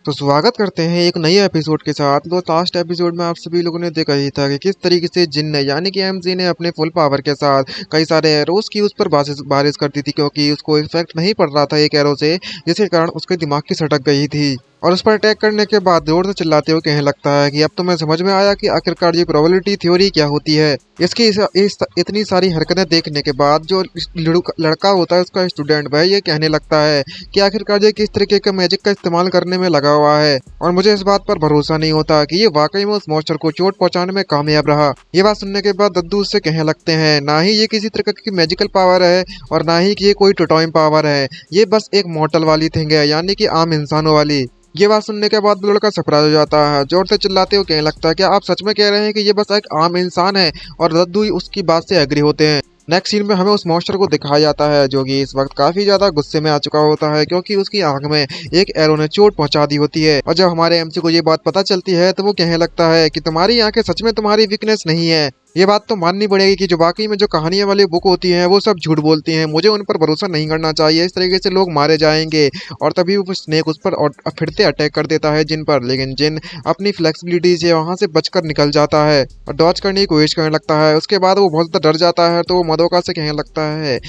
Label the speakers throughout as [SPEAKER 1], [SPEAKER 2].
[SPEAKER 1] तो स्वागत करते हैं एक नए एपिसोड के साथ। तो लास्ट एपिसोड में आप सभी लोगों ने देखा ही था कि किस तरीके से जिन ने यानी कि एमसी ने अपने फुल पावर के साथ कई सारे एरोस की उस पर बारिश कर दी थी, क्योंकि उसको इफेक्ट नहीं पड़ रहा था एक एरो से, जिसके कारण उसके दिमाग की सटक गई थी। और उस पर अटैक करने के बाद जोर से चिल्लाते हुए कहने लगता है कि अब तो मैं समझ में आया कि आखिरकार ये प्रोबेबिलिटी थ्योरी क्या होती है। इसकी इतनी सारी हरकतें देखने के बाद जो लड़का होता है उसका स्टूडेंट, वह ये कहने लगता है कि आखिरकार ये किस तरीके का मैजिक का इस्तेमाल करने में लगा हुआ है, और मुझे इस बात पर भरोसा नहीं होता कि ये वाकई में उस मॉन्स्टर को चोट पहुंचाने में कामयाब रहा। ये बात सुनने के बाद दद्दू उससे कहने लगते हैं ना ही ये किसी तरह की मैजिकल पावर है और ना ही कि ये कोई टोटॉइम पावर है, ये बस एक मॉर्टल वाली थिंग है, यानी कि आम इंसानों वाली। ये बात सुनने के बाद वो लड़का सरप्राइज हो जाता है, जोर से चिल्लाते हुए कहने लगता है क्या आप सच में कह रहे हैं कि ये बस एक आम इंसान है, और दद्दू उसकी बात से एग्री होते हैं। नेक्स्ट सीन में हमें उस मॉन्स्टर को दिखाया जाता है जो कि इस वक्त काफी ज्यादा गुस्से में आ चुका होता है, क्योंकि उसकी आंख में एक एरो ने चोट पहुंचा दी होती है। और जब हमारे एमसी को ये बात पता चलती है तो वो कहने लगता है कि तुम्हारी आंखें सच में तुम्हारी वीकनेस नहीं है। ये बात तो माननी पड़ेगी कि जो बाकी में जो कहानियां वाली बुक होती हैं वो सब झूठ बोलती हैं, मुझे उन पर भरोसा नहीं करना चाहिए, इस तरीके से लोग मारे जाएंगे। और तभी वो स्नेक उस पर फिर से अटैक कर देता है जिन पर, लेकिन जिन अपनी फ्लेक्सिबिलिटी से वहां से बचकर निकल जाता है और डॉज करने की कोशिश करने लगता है। उसके बाद वो बहुत ज्यादा डर जाता है, तो वो मदोका से कहने लगता है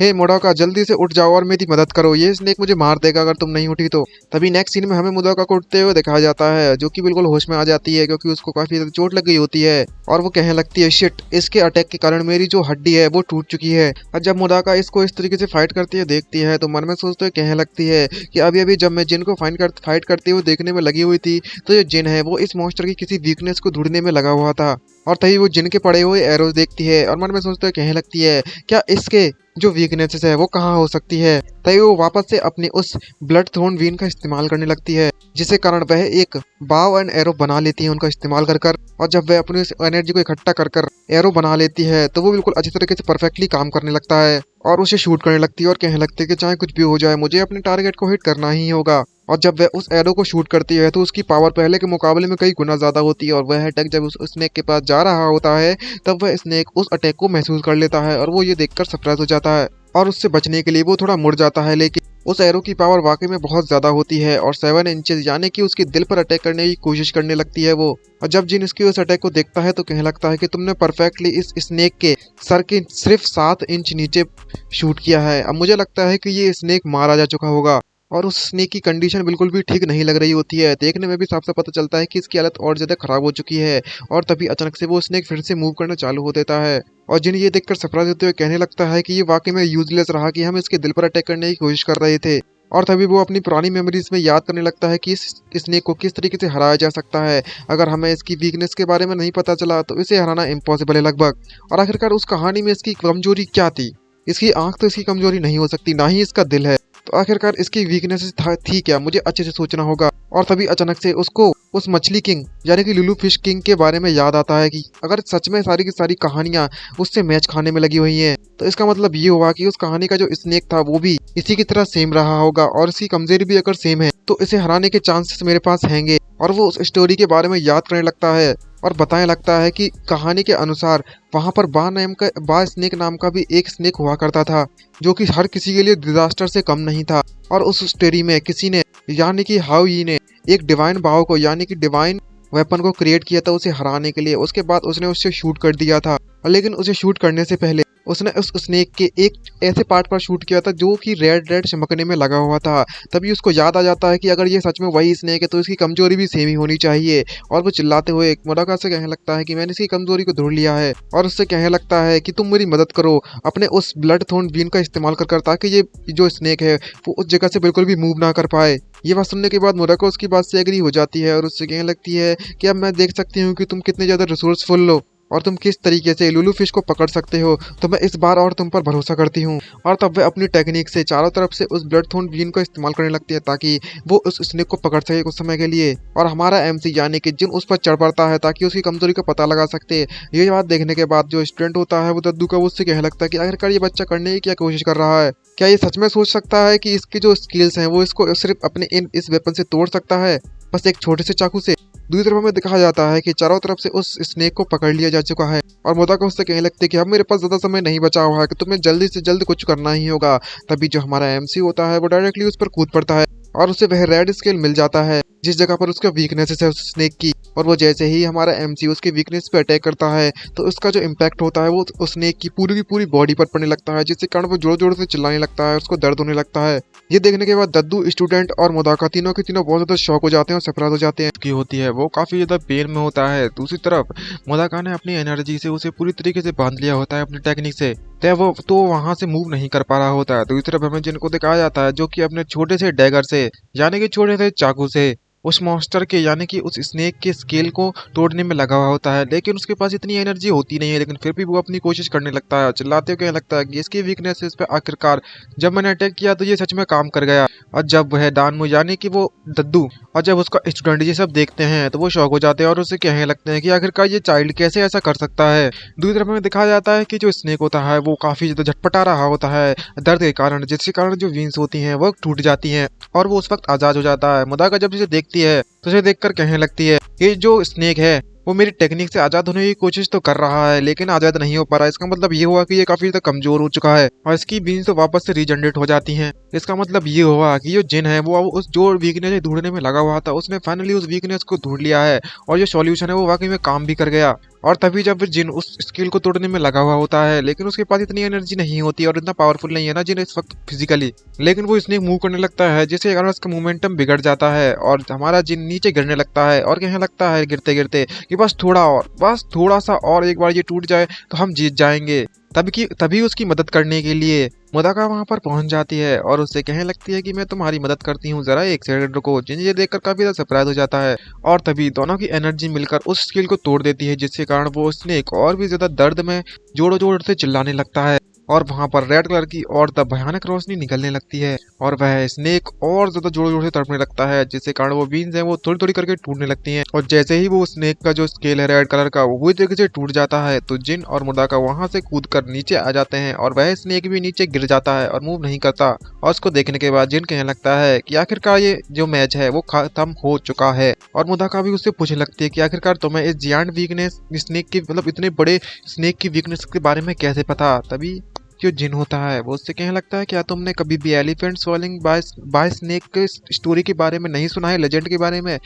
[SPEAKER 1] हे मोडोका, जल्दी से उठ जाओ और मेरी मदद करो, ये स्नेक मुझे मार देगा अगर तुम नहीं उठी तो। तभी नेक्स्ट सीन में हमें मोडोका को उठते हुए दिखाया जाता है, जो कि बिल्कुल होश में आ जाती है क्योंकि उसको काफी ज्यादा चोट लग गई होती है। और वो कहने लगती है शिट, इसके अटैक के कारण मेरी जो हड्डी है वो टूट चुकी है। और जब मोडोका इसको इस तरीके से फाइट करती है देखती है तो मन में सोचते हुए कहने लगती है कि अभी अभी जब मैं जिन को फाइट करते हुए देखने में लगी हुई थी, तो ये जिन है वो इस मॉन्स्टर की किसी वीकनेस को ढूंढने में लगा हुआ था। और तभी वो जिन के पड़े हुए एरोज देखती है और मन में सोचते हुए कहने लगती है क्या इसके जो वीकनेसेस है वो कहाँ हो सकती है। तभी वो वापस से अपनी उस ब्लड थ्रोन वीन का इस्तेमाल करने लगती है, जिसके कारण वह एक बाव एंड एरो बना लेती है उनका इस्तेमाल कर कर। और जब वह अपनी एनर्जी को इकट्ठा कर कर एरो बना लेती है तो वो बिल्कुल अच्छी तरीके से परफेक्टली काम करने लगता है और उसे शूट करने लगती है और कहने लगती है कि चाहे कुछ भी हो जाए मुझे अपने टारगेट को हिट करना ही होगा। और जब वह उस एरो को शूट करती है तो उसकी पावर पहले के मुकाबले में कई गुना ज्यादा होती है, और वह अटैक जब उस स्नेक के पास जा रहा होता है तब वह स्नेक उस अटैक को महसूस कर लेता है और वो ये देखकर सरप्राइज हो जाता है और उससे बचने के लिए वो थोड़ा मुड़ जाता है। लेकिन उस एरो की पावर वाकई में बहुत ज्यादा होती है और 7 इंचेस यानी कि उसके दिल पर अटैक करने की कोशिश करने लगती है वो। और जब जिन इसकी उस अटैक को देखता है तो कहने लगता है कि तुमने परफेक्टली इस स्नेक के सर के सिर्फ 7 इंच नीचे शूट किया है। अब मुझे लगता है कि ये स्नेक मारा जा चुका होगा। और उस स्नेक की कंडीशन बिल्कुल भी ठीक नहीं लग रही होती है, देखने में भी साफ साफ पता चलता है कि इसकी हालत और ज्यादा खराब हो चुकी है। और तभी अचानक से वो स्नेक फिर से मूव करना चालू हो देता है और जिन ये देखकर सरप्राइज होते हुए कहने लगता है कि ये वाकई में यूजलेस रहा कि हम इसके दिल पर अटैक करने की कोशिश कर रहे थे। और तभी वो अपनी पुरानी मेमोरीज में याद करने लगता है कि इस स्नेक को किस तरीके से हराया जा सकता है। अगर हमें इसकी वीकनेस के बारे में नहीं पता चला तो इसे हराना इम्पॉसिबल है लगभग। और आखिरकार उस कहानी में इसकी कमजोरी क्या थी? इसकी आंख तो इसकी कमजोरी नहीं हो सकती, ना ही इसका दिल है, तो आखिरकार इसकी वीकनेस थी क्या? मुझे अच्छे से सोचना होगा। और तभी अचानक से उसको उस मछली किंग यानी कि लुलू फिश किंग के बारे में याद आता है कि अगर सच में सारी की सारी कहानियां उससे मैच खाने में लगी हुई हैं तो इसका मतलब ये हुआ कि उस कहानी का जो स्नेक था वो भी इसी की तरह सेम रहा होगा, और इसकी कमजोरी भी अगर सेम है तो इसे हराने के चांसेस मेरे पास हैंगे। और वो उस स्टोरी के बारे में याद करने लगता है और बताने लगता है कि कहानी के अनुसार वहां पर बा स्नेक नाम का भी एक स्नेक हुआ करता था, जो कि हर किसी के लिए डिजास्टर से कम नहीं था। और उस स्टोरी में किसी ने यानी कि हाउ यी ने एक डिवाइन बाव को यानी कि डिवाइन वेपन को क्रिएट किया था उसे हराने के लिए। उसके बाद उसने उससे शूट कर दिया था, लेकिन उसे शूट करने से पहले उसने उस स्नेक के एक ऐसे पार्ट पर शूट किया था जो कि रेड रेड चमकने में लगा हुआ था। तभी उसको याद आ जाता है कि अगर ये सच में वही स्नेक है तो इसकी कमजोरी भी सेम ही होनी चाहिए। और वो चिल्लाते हुए मोडोका से कहने लगता है कि मैंने इसकी कमजोरी को ढूंढ लिया है, और उससे कहने लगता है कि तुम मेरी मदद करो अपने उस ब्लड थ्रोन बीन का इस्तेमाल कर ताकि ये जो स्नेक है वो उस जगह से बिल्कुल भी मूव ना कर पाए। ये बात सुनने के बाद मोडोका उसकी बात से एग्री हो जाती है और उससे कहने लगती है कि अब मैं देख सकती हूँ कि तुम कितने ज्यादा रिसोर्सफुल हो और तुम किस तरीके से लुलू फिश को पकड़ सकते हो, तो मैं इस बार और तुम पर भरोसा करती हूँ। और तब वे अपनी टेक्निक से चारों तरफ से उस ब्लड थ्रोन बीन का इस्तेमाल करने लगती है ताकि वो उस स्नेक को पकड़ सके कुछ समय के लिए। और हमारा एमसी यानी कि जिन उस पर चढ़ पड़ता है ताकि उसकी कमजोरी का पता लगा सकते। ये बात देखने के बाद जो स्टूडेंट होता है वो दद्दू का उससे कहने लगता है कि आखिरकार ये बच्चा करने की क्या कोशिश कर रहा है? क्या ये सच में सोच सकता है कि इसकी जो स्किल्स हैं वो इसको सिर्फ अपने इस वेपन से तोड़ सकता है, बस एक छोटे से चाकू से? दूसरी तरफ हमें दिखाया जाता है कि चारों तरफ से उस स्नेक को पकड़ लिया जा चुका है और मोदाका उससे कहने लगती है कि अब मेरे पास ज्यादा समय नहीं बचा हुआ है कि तुम्हें जल्दी से जल्द कुछ करना ही होगा। तभी जो हमारा एमसी होता है वो डायरेक्टली उस पर कूद पड़ता है और उसे वह रेड स्केल मिल जाता है जिस जगह पर उसका वीकनेस है उस स्नेक की। और वो जैसे ही हमारा एमसी उसके वीकनेस पे अटैक करता है तो उसका जो इम्पैक्ट होता है वो उस स्नेक की पूरी बॉडी पर पड़ने लगता है, जिसके कारण वो जोर जोर से चिल्लाने लगता है, उसको दर्द होने लगता है। ये देखने के बाद दद्दू, स्टूडेंट और मोदाका तीनों के तीनों बहुत ज्यादा शॉक हो जाते हैं और सरप्राइज हो जाते हैं की होती है। वो काफी ज्यादा पेन में होता है। दूसरी तरफ मोदाका ने अपनी एनर्जी से उसे पूरी तरीके से बांध लिया होता है अपनी टेक्निक से, वो तो वहां से मूव नहीं कर पा रहा होता है। दूसरी तरफ हमें जिनको दिखाया जाता है जो कि अपने छोटे से डैगर से यानी कि छोटे से चाकू से उस मॉन्स्टर के यानी कि उस स्नेक के स्केल को तोड़ने में लगा हुआ होता है, लेकिन उसके पास इतनी एनर्जी होती नहीं है, लेकिन फिर भी वो अपनी कोशिश करने लगता है। चिल्लाते हुए कहने लगता है कि इसकी वीकनेस है इस पे, आखिरकार जब मैंने अटैक किया तो ये सच में काम कर गया। और जब वह दानमू यानी कि वो दद्दू और जब उसका स्टूडेंट ये सब देखते हैं तो वो शौक हो जाते हैं और उससे कहने लगते हैं कि आखिरकार ये चाइल्ड कैसे ऐसा कर सकता है। दूसरी तरफ हमें दिखाया जाता है कि जो स्नेक होता है वो काफी ज्यादा झटपटा रहा होता है दर्द के कारण, जिसके कारण जो विंग्स होती हैं वो टूट जाती हैं और वो उस वक्त आजाद हो जाता है। मोदाका जब इसे देखती है तो उसे देखकर कहने लगती है कि जो स्नेक है वो मेरी टेक्निक से आजाद होने की कोशिश तो कर रहा है लेकिन आजाद नहीं हो पा रहा। इसका मतलब ये हुआ कि ये काफी ज्यादा कमजोर हो चुका है और इसकी बीन्स तो वापस से रीजनरेट हो जाती हैं। इसका मतलब ये हुआ कि जो जिन है वो उस जो वीकनेस ढूंढने में लगा हुआ था उसने फाइनली उस वीकनेस को ढूंढ लिया है और जो सॉल्यूशन है वो वाकई में काम भी कर गया। और तभी जब जिन उस स्किल को तोड़ने में लगा हुआ होता है लेकिन उसके पास इतनी एनर्जी नहीं होती और इतना पावरफुल नहीं है ना जिन इस वक्त फिजिकली, लेकिन वो स्नेक मूव करने लगता है जिसके कारण उसका मोमेंटम बिगड़ जाता है और हमारा जिन नीचे गिरने लगता है और कहने लगता है गिरते गिरते कि बस थोड़ा सा और एक बार ये टूट जाए तो हम जीत जाएंगे। तभी उसकी मदद करने के लिए मोदाका वहां पर पहुंच जाती है और उससे कहने लगती है कि मैं तुम्हारी मदद करती हूँ, जरा एक सेकंड रुको। जिन ये देखकर काफी ज्यादा सरप्राइज हो जाता है और तभी दोनों की एनर्जी मिलकर उस स्किल को तोड़ देती है, जिसके कारण वो स्नेक और भी ज्यादा दर्द में जोरों जोर से चिल्लाने लगता है और वहां पर रेड कलर की और तब भयानक रोशनी निकलने लगती है और वह स्नेक और ज्यादा जोर जोर से तड़पने लगता है, जिसके कारण वो बीन्स हैं वो थोड़ी थोड़ी करके टूटने लगती हैं। और जैसे ही वो स्नेक का जो स्केल है रेड कलर का वो पूरी तरीके से टूट जाता है तो जिन और मोदाका वहां से कूद कर नीचे आ जाते हैं और वह स्नेक भी नीचे गिर जाता है और मूव नहीं करता। और उसको देखने के बाद जिन कहने लगता है कि आखिरकार ये जो मैच है वो खत्म हो चुका है और मोदाका भी उससे पूछने लगती है कि आखिरकार तुम्हें इस जियांट वीकनेस स्नेक की मतलब इतने बड़े स्नेक की वीकनेस के बारे में कैसे पता। तभी जो जिन होता है वो उससे कहने लगता है क्या तुमने कभी भी एलिफेंट स्वॉलिंग बाय स्नेक के स्टोरी के बारे में नहीं सुना है, लेजेंड के बारे में।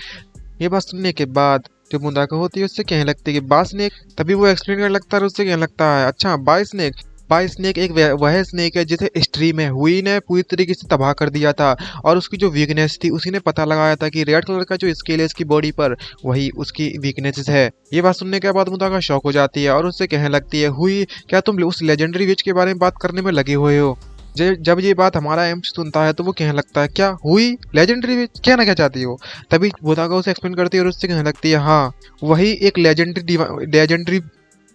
[SPEAKER 1] ये बात सुनने के बाद जो मोदाका होती है उससे कहने लगती है कि बाय स्नेक। तभी वो एक्सप्लेन करने लगता है और उससे कहने लगता है अच्छा बाय स्नेक एक वह स्नेक है जिसे स्ट्रीम में हुई ने पूरी तरीके से तबाह कर दिया था और उसकी जो वीकनेस थी उसी ने पता लगाया था कि रेड कलर का जो स्केल है इसकी बॉडी पर वही उसकी वीकनेस है। ये बात सुनने के बाद मोदाका शॉक हो जाती है और उससे कहने लगती है हुई क्या तुम उस लेजेंडरी विच के बारे में बात करने में लगे हुए हो। जब ये बात हमारा एम सुनता है तो वो कहने लगता है क्या हुई लेजेंडरी विच, क्या ना क्या चाहती हो। तभी मोदाका उसे एक्सप्लेन करती है और उससे कहने लगती है हाँ वही एक लेजेंडरी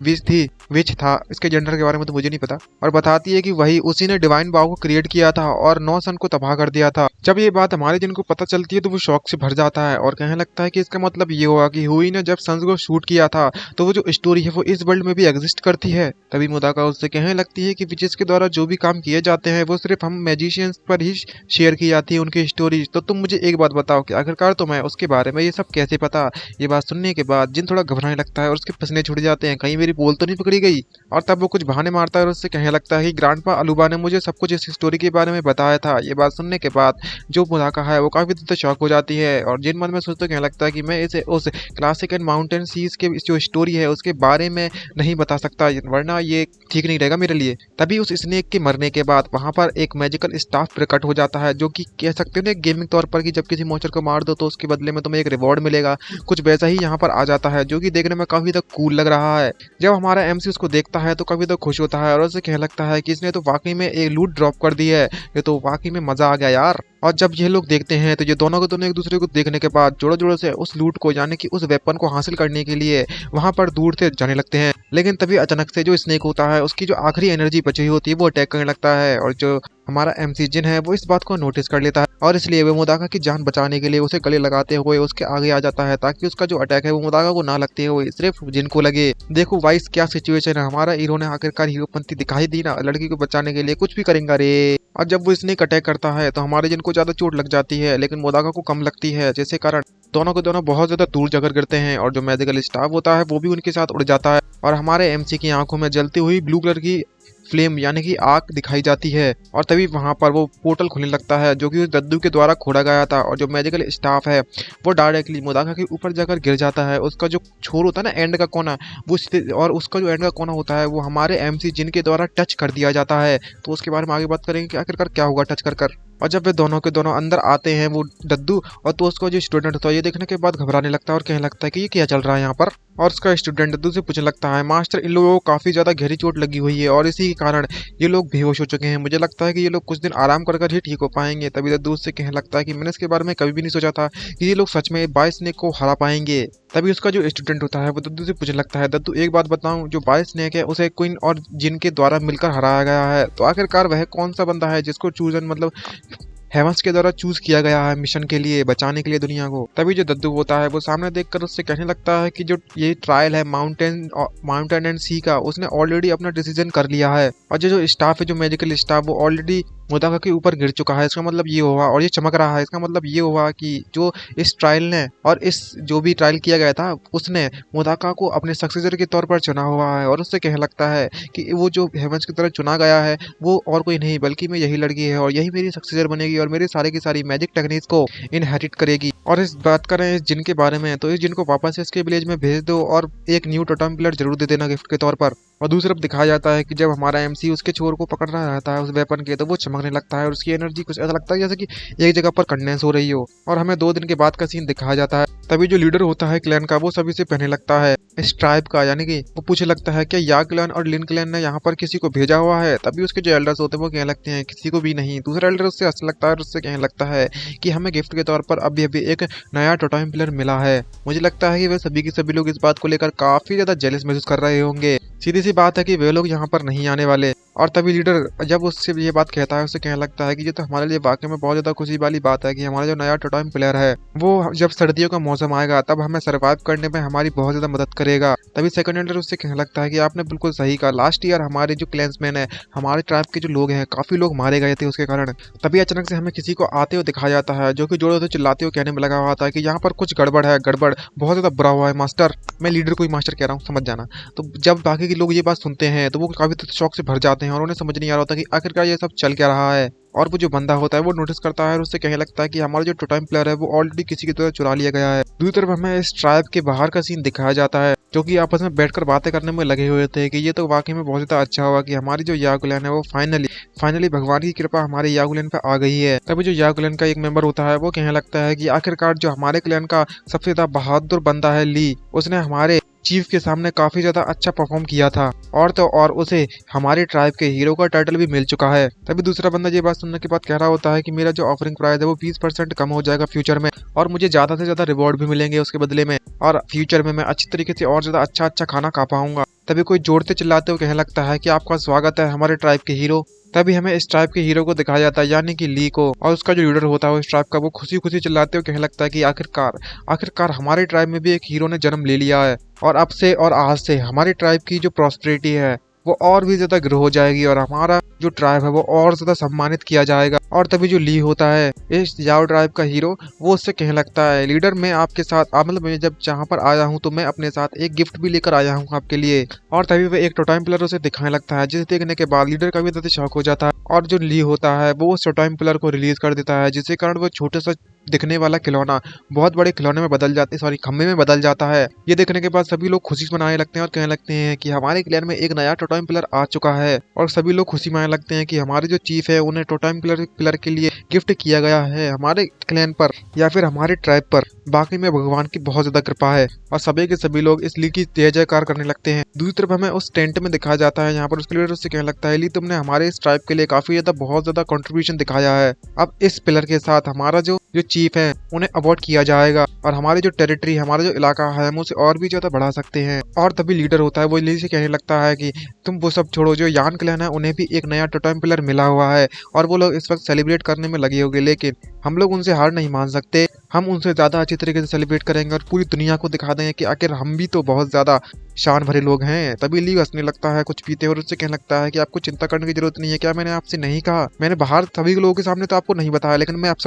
[SPEAKER 1] विच था, इसके जेंडर के बारे में तो मुझे नहीं पता। और बताती है कि वही उसी ने डिवाइन बाव को क्रिएट किया था और 9 सन को तबाह कर दिया था। जब ये बात हमारे जिनको पता चलती है तो वो शौक से भर जाता है और कहने लगता है कि इसका मतलब ये हुआ कि हुई ने जब सन्स को शूट किया था तो वो जो स्टोरी है वो इस वर्ल्ड में भी एग्जिस्ट करती है। तभी मोदाका उससे कहने लगती है कि विचेस के द्वारा जो भी काम किए जाते हैं वो सिर्फ हम मैजिशियंस पर ही शेयर की जाती है उनकी स्टोरीज, तो तुम मुझे एक बात बताओ कि आखिरकार तुम्हें उसके बारे में ये सब कैसे पता। ये बात सुनने के बाद जिन थोड़ा घबराने लगता है और उसके पसीने छूट जाते हैं, कहीं मेरी बोल तो नहीं पकड़ी गई। और तब वो कुछ बहाने मारता है और उससे कहने लगता है कि ग्रैंडपा अलुबा ने मुझे सब कुछ इस स्टोरी के बारे में बताया था। ये बात सुनने के बाद जो मोदाका है वो काफी ज्यादा शॉक हो जाती है और जिन मन में सोचते कहने लगता है कि मैं इसे उस क्लासिक एंड माउंटेन सीज के जो स्टोरी है उसके बारे में नहीं बता सकता वरना ये ठीक नहीं रहेगा मेरे लिए। तभी उस स्नेक के मरने के बाद वहां पर एक मैजिकल स्टाफ प्रकट हो जाता है जो कि कह सकते हो गेमिंग तौर पर कि जब किसी मॉन्स्टर को मार दो तो उसके बदले में तुम्हें एक रिवॉर्ड मिलेगा, कुछ वैसा ही यहाँ पर आ जाता है जो कि देखने में काफी ज्यादा कूल लग रहा है। जब हमारा एमसी उसको देखता है तो काफी तो खुश होता है और उसे कहने लगता है कि इसने तो वाकई में एक लूट ड्रॉप कर दी है, ये तो वाकई में मजा आ गया यार। और जब ये लोग देखते हैं तो ये दोनों को दोनों एक दूसरे को देखने के बाद जोड़ों जोड़ों से उस लूट को यानी कि उस वेपन को हासिल करने के लिए वहां पर दूर से जाने लगते हैं। लेकिन तभी अचानक से जो स्नेक होता है उसकी जो आखिरी एनर्जी बची हुई होती है वो अटैक करने लगता है और जो हमारा एमसी जिन है वो इस बात को नोटिस कर लेता है और इसलिए वो मोदाका की जान बचाने के लिए उसे गले लगाते हुए उसके आगे आ जाता है ताकि उसका जो अटैक है वो मोदाका को ना लगते हुए सिर्फ जिन को लगे। देखो वाइस क्या सिचुएशन है, हमारा हीरो ने आखिरकार हीरोपंती दिखाई दी ना, लड़की को बचाने के लिए कुछ भी करेंगे रे। और जब वो स्नेक अटैक करता है तो हमारे जिन को ज़्यादा चोट लग जाती है, लेकिन मोदाका को कम लगती है, जिसके कारण दोनों के दोनों बहुत ज़्यादा दूर जाकर गिरते हैं और जो मेडिकल स्टाफ होता है वो भी उनके साथ उड़ जाता है और हमारे एमसी की आंखों में जलती हुई ब्लू कलर की फ्लेम यानी कि आग दिखाई जाती है। और तभी वहां पर वो पोर्टल खुलने लगता है जो कि उस दद्दू के द्वारा खोदा गया था और जो मैजिकल स्टाफ है वो डायरेक्टली मोदाका के ऊपर जाकर गिर जाता है। उसका जो छोर होता है ना एंड का कोना और उसका जो एंड का कोना होता है वो हमारे एमसी जिन के द्वारा टच कर दिया जाता है। तो उसके बारे में आगे बात करेंगे कि आखिरकार क्या होगा टच कर। और जब वे दोनों के दोनों अंदर आते हैं वो दद्दू और तो उसका जो स्टूडेंट होता है ये देखने के बाद घबराने लगता है और कहने लगता है कि ये क्या चल रहा है यहाँ पर। और उसका स्टूडेंट दद्दू से पूछने लगता है मास्टर इन लोगों को काफी ज्यादा गहरी चोट लगी हुई है और इसी के कारण ये लोग बेहोश हो चुके हैं। मुझे लगता है कि ये लोग कुछ दिन आराम कर ही ठीक हो पाएंगे। तभी दद्दू उससे कहने लगता है कि मैंने इसके बारे में कभी भी नहीं सोचा था कि ये लोग सच में 22 स्नेक को हरा पाएंगे। तभी उसका जो स्टूडेंट होता है वो दद्दू से पूछने लगता है दद्दू एक बात बताऊं, जो 22 स्नेक है उसे क्वीन और जिन के द्वारा मिलकर हराया गया है, तो आखिरकार वह कौन सा बंदा है जिसको चूजन मतलब हेवंस के द्वारा चूज किया गया है मिशन के लिए बचाने के लिए दुनिया को। तभी जो दद्दू होता है वो सामने देखकर उससे कहने लगता है कि जो ये ट्रायल है माउंटेन एंड सी का उसने ऑलरेडी अपना डिसीजन कर लिया है और जो स्टाफ है जो मैजिकल स्टाफ वो ऑलरेडी मोदाका के ऊपर गिर चुका है। इसका मतलब ये हुआ और ये चमक रहा है, इसका मतलब ये हुआ कि जो इस ट्रायल ने और इस जो भी ट्रायल किया गया था उसने मोदाका को अपने सक्सेसर के तौर पर चुना हुआ है। और उससे कहने लगता है कि वो जो हेवंस की तरह चुना गया है वो और कोई नहीं बल्कि मैं यही लड़की है और यही मेरी सक्सेसर बनेगी और मेरी सारी की सारी मैजिक टेक्निक्स को इनहेरिट करेगी। और इस बात करें इस जिन के बारे में तो इस जिन को वापस इसके विलेज में भेज दो और एक न्यू टोटम पिलर जरूर दे देना गिफ्ट के तौर पर। और दूसरी तरफ दिखाया जाता है कि जब हमारा एमसी उसके चोर को पकड़ रहा रहता है उस वेपन के तो वो चमकने लगता है और उसकी एनर्जी कुछ ऐसा लगता है जैसे कि एक जगह पर कंडेंस हो रही हो। और हमें 2 दिन के बाद का सीन दिखाया जाता है। तभी जो लीडर होता है क्लैन का वो सभी से कहने लगता है इस ट्राइब का, यानी कि वो पूछने लगता है क्या या क्लैन और लिन क्लैन ने यहाँ पर किसी को भेजा हुआ है। तभी उसके जो एल्डर्स होते हैं वो कहने लगते हैं किसी को भी नहीं। दूसरा एल्डर उससे हंसने लगता है और उससे कहने लगता है कि हमें गिफ्ट के तौर पर अभी अभी एक नया टोटम पिलर मिला है। मुझे लगता है कि वे सभी के सभी लोग इस बात को लेकर काफी ज्यादा जेलस महसूस कर रहे होंगे। सीधी सी बात है कि वे लोग यहाँ पर नहीं आने वाले। और तभी लीडर जब उससे ये बात कहता है उससे कहने लगता है कि ये तो हमारे लिए वाकई में बहुत ज्यादा खुशी वाली बात है कि हमारा जो नया टोटम प्लेयर है वो जब सर्दियों का मौसम आएगा तब हमें सर्वाइव करने में हमारी बहुत ज्यादा मदद करेगा। तभी सेकंड एल्डर उससे कहने लगता है कि आपने बिल्कुल सही कहा, लास्ट ईयर हमारे जो क्लैंसमैन है हमारे ट्राइब के जो लोग हैं काफी लोग मारे गए थे उसके कारण। तभी अचानक से हमें किसी को आते हुए दिखाया जाता है जो कि जोड़े चिल्लाते हुए कहने में लगा हुआ था कि यहाँ पर कुछ गड़बड़ है, गड़बड़ बहुत ज्यादा बुरा हुआ है मास्टर। मैं लीडर को ही मास्टर कह रहा हूँ समझ जाना। तो जब बाकी के लोग ये बात सुनते हैं तो वो काफी शौक से भर जाते हैं और उन्हें समझ नहीं आ रहा होता कि आखिरकार ये सब चल क्या रहा है। और वो जो बंदा होता है वो नोटिस करता है और उससे कहने लगता है कि हमारा जो टोटम प्लेयर है वो ऑलरेडी किसी की तरह चुरा लिया गया है। दूसरी तरफ हमें इस ट्राइब के बाहर का सीन दिखाया जाता है जो कि आपस में बैठकर बातें करने में लगे हुए थे कि ये तो वाकई में बहुत ज्यादा अच्छा हुआ कि हमारी जो यागुलैन है वो फाइनली भगवान की कृपा हमारे यागुलैन पे आ गई है। तभी जो यागुलैन का एक मेंबर होता है वो कहने लगता है कि आखिरकार जो हमारे क्लैन का सबसे ज्यादा बहादुर बंदा है ली, उसने हमारे चीफ के सामने काफी ज्यादा अच्छा परफॉर्म किया था और तो और उसे हमारे ट्राइब के हीरो का टाइटल भी मिल चुका है। तभी दूसरा बंदा ये बात सुनने के बाद कह रहा होता है कि मेरा जो ऑफरिंग प्राइस है वो 20% कम हो जाएगा फ्यूचर में और मुझे ज्यादा से ज्यादा रिवॉर्ड भी मिलेंगे उसके बदले में और फ्यूचर में मैं अच्छी तरीके से और ज्यादा अच्छा खाना खा पाऊंगा। तभी कोई जोड़ते चिल्लाते हुए कहने लगता है कि आपका स्वागत है हमारे ट्राइब के हीरो। तभी हमें इस ट्राइब के हीरो को दिखाया जाता है यानी कि ली को, और उसका जो लीडर होता है उस ट्राइब का वो खुशी खुशी चिल्लाते हुए कहने लगता है कि आखिरकार हमारे ट्राइब में भी एक हीरो ने जन्म ले लिया है और अब से और आज से हमारे ट्राइब की जो प्रॉस्पेरिटी है वो और भी ज्यादा ग्रो हो जाएगी और हमारा जो ट्राइब है वो और ज्यादा सम्मानित किया जाएगा। और तभी जो ली होता है इस याओ ट्राइब का हीरो वो उससे कहने लगता है लीडर मैं आपके साथ मतलब मैं जब जहाँ पर आया हूँ तो मैं अपने साथ एक गिफ्ट भी लेकर आया हूँ आपके लिए। और तभी वह एक टोटम पिलर उसे दिखाने लगता है जिसे देखने के बाद लीडर का भी ज्यादा शौक हो जाता है और जो ली होता है वो उस टोटम पिलर को रिलीज कर देता है जिसके कारण वो छोटे सा दिखने वाला खिलौना बहुत बड़े खिलौने में बदल जाते सॉरी खम्भे में बदल जाता है। ये देखने के बाद सभी लोग खुशी मनाने लगते हैं और कहने लगते हैं कि हमारे क्लैन में एक नया टोटम पिलर आ चुका है और सभी लोग खुशी मनाने लगते हैं कि हमारे जो चीफ है उन्हें टोटम पिलर के लिए गिफ्ट किया गया है हमारे क्लैन पर या फिर हमारे ट्राइब पर। बाकी में भगवान की बहुत ज्यादा कृपा है और सभी के सभी लोग इस ली की जय जयकार करने लगते हैं। दूसरी तरफ हमें उस टेंट में दिखाया जाता है यहाँ पर उसके लीडर उससे कहने लगता है ली तुमने हमारे इस ट्राइब के लिए काफी बहुत ज्यादा कंट्रीब्यूशन दिखाया है, अब इस पिलर के साथ हमारा जो चीफ है उन्हें अवॉर्ड किया जाएगा और हमारी जो टेरिटरी हमारा जो इलाका है हम उसे और भी ज्यादा बढ़ा सकते हैं। और तभी लीडर होता है वो ली से कहने लगता है कि तुम वो सब छोड़ो, जो यान क्लैन है उन्हें भी एक नया टोटम पिलर मिला हुआ है और वो लोग इस वक्त सेलिब्रेट करने में लगे होंगे, लेकिन हम लोग उनसे हार नहीं मान सकते, हम उनसे ज्यादा अच्छी तरीके से सेलिब्रेट करेंगे और पूरी दुनिया को दिखा देंगे कि आखिर हम भी तो बहुत ज्यादा शान भरे लोग हैं। तभी ली हंसने लगता है कुछ पीते और उससे कहने लगता है कि आपको चिंता करने की जरूरत नहीं है। क्या मैंने आपसे नहीं कहा? मैंने बाहर सभी लोगों के सामने तो आपको नहीं बताया, लेकिन मैं आप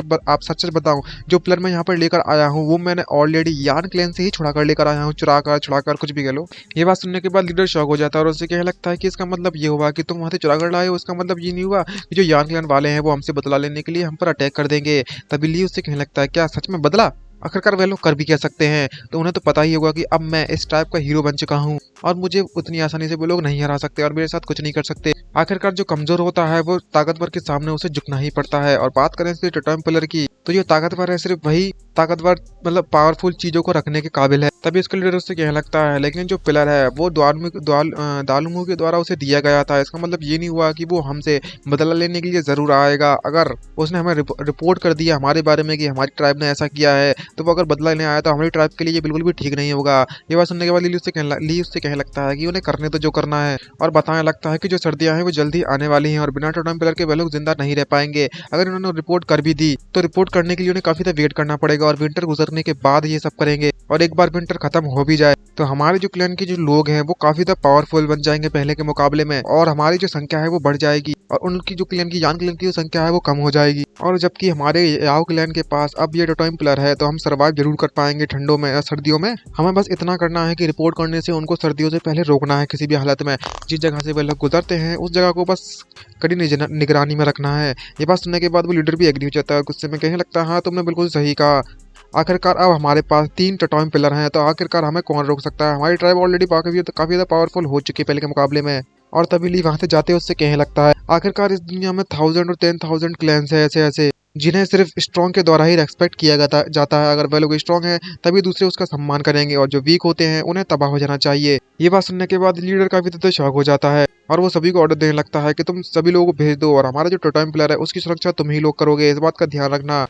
[SPEAKER 1] सच सच बताऊं, जो प्लेयर मैं यहाँ पर लेकर आया हूँ वो मैंने ऑलरेडी यान क्लैन से ही छुड़ा कर लेकर आया हूँ, चुरा कर छुड़ा कर, कुछ भी कह लो। ये बात सुनने के बाद लीडर शॉक हो जाता है और उससे कहने लगता है कि इसका मतलब ये हुआ कि तुम वहां से चुरा कर लाए हो, इसका मतलब ये नहीं हुआ कि जो यान क्लैन वाले हैं वो हमसे बदला लेने के लिए हम पर अटैक कर देंगे। तभी ली उससे कहने लगता है क्या सच में बदला? आखिरकार वे लोग कर भी कह सकते हैं, तो उन्हें तो पता ही होगा कि अब मैं इस टाइप का हीरो बन चुका हूँ और मुझे उतनी आसानी से वो लोग नहीं हरा सकते और मेरे साथ कुछ नहीं कर सकते। आखिरकार जो कमजोर होता है वो ताकतवर के सामने उसे झुकना ही पड़ता है। और बात करें सिर्फ टोटेम पिलर की, तो जो ताकतवर है सिर्फ वही ताकतवर मतलब पावरफुल चीजों को रखने के काबिल है। तभी उसके लीडर उससे कहने लगता है लेकिन जो पिलर है वो दालमू के द्वारा उसे दिया गया था, इसका मतलब ये नहीं हुआ कि वो हमसे बदला लेने के लिए जरूर आएगा। अगर उसने हमें रिपोर्ट कर दिया हमारे बारे में कि हमारी ट्राइब ने ऐसा किया है, तो वो अगर बदला लेने आया तो हमारी ट्राइब के लिए ये बिल्कुल भी ठीक नहीं होगा। ये बात सुनने के बाद ली उससे कहने लगता है कि उन्हें करने तो जो करना है, और बताने लगता है कि जो सर्दियां हैं वो जल्दी आने वाली हैं और बिना टोटेम पिलर के वे लोग जिंदा नहीं रह पाएंगे। अगर इन्होंने रिपोर्ट कर भी दी तो रिपोर्ट करने के लिए उन्हें काफी देर वेट करना पड़ेगा और विंटर गुजरने के बाद ये सब करेंगे। और एक बार विंटर खत्म हो भी जाए तो हमारे जो क्लैन के जो लोग हैं वो काफी ज्यादा पावरफुल बन जाएंगे पहले के मुकाबले में, और हमारी जो संख्या है वो बढ़ जाएगी और उनकी जो क्लैन की यान क्लैन की जो संख्या है वो कम हो जाएगी। और जबकि हमारे याओ क्लैन के पास अब ये टोटेम पिलर है तो हम सर्वाइव जरूर कर पाएंगे ठंडों में या सर्दियों में। हमें बस इतना करना है कि रिपोर्ट करने से उनको सर्दियों से पहले रोकना है किसी भी हालत में। जिस जगह से वे लोग गुजरते हैं उस जगह को बस कड़ी निगरानी में रखना है। ये बात सुनने के बाद वो लीडर भी एग्री हो जाता है, गुस्से में कहने लगता है हाँ तुमने बिल्कुल सही कहा। आखिरकार अब हमारे पास 3 टोटेम पिलर हैं तो आखिरकार हमें कौन रोक सकता है? हमारी ट्राइब ऑलरेडी काफी ज्यादा पावरफुल हो चुकी है पहले के मुकाबले में। और तभी ली वहां से जाते उससे कहने लगता है आखिरकार इस दुनिया में 1000 और 10,000 क्लैंस है ऐसे ऐसे जिन्हें सिर्फ स्ट्रॉन्ग के द्वारा ही रेस्पेक्ट किया जाता है। अगर वह लोग स्ट्रॉन्ग हैं तभी दूसरे उसका सम्मान करेंगे और जो वीक होते हैं उन्हें तबाह हो जाना चाहिए। ये बात सुनने के बाद लीडर काफी ज्यादा शॉक हो जाता है और वो सभी को ऑर्डर देने लगता है कि तुम सभी लोगों को भेज दो और हमारा जो टोटेम पिलर है उसकी सुरक्षा तुम ही लोग करोगे, इस बात का ध्यान रखना।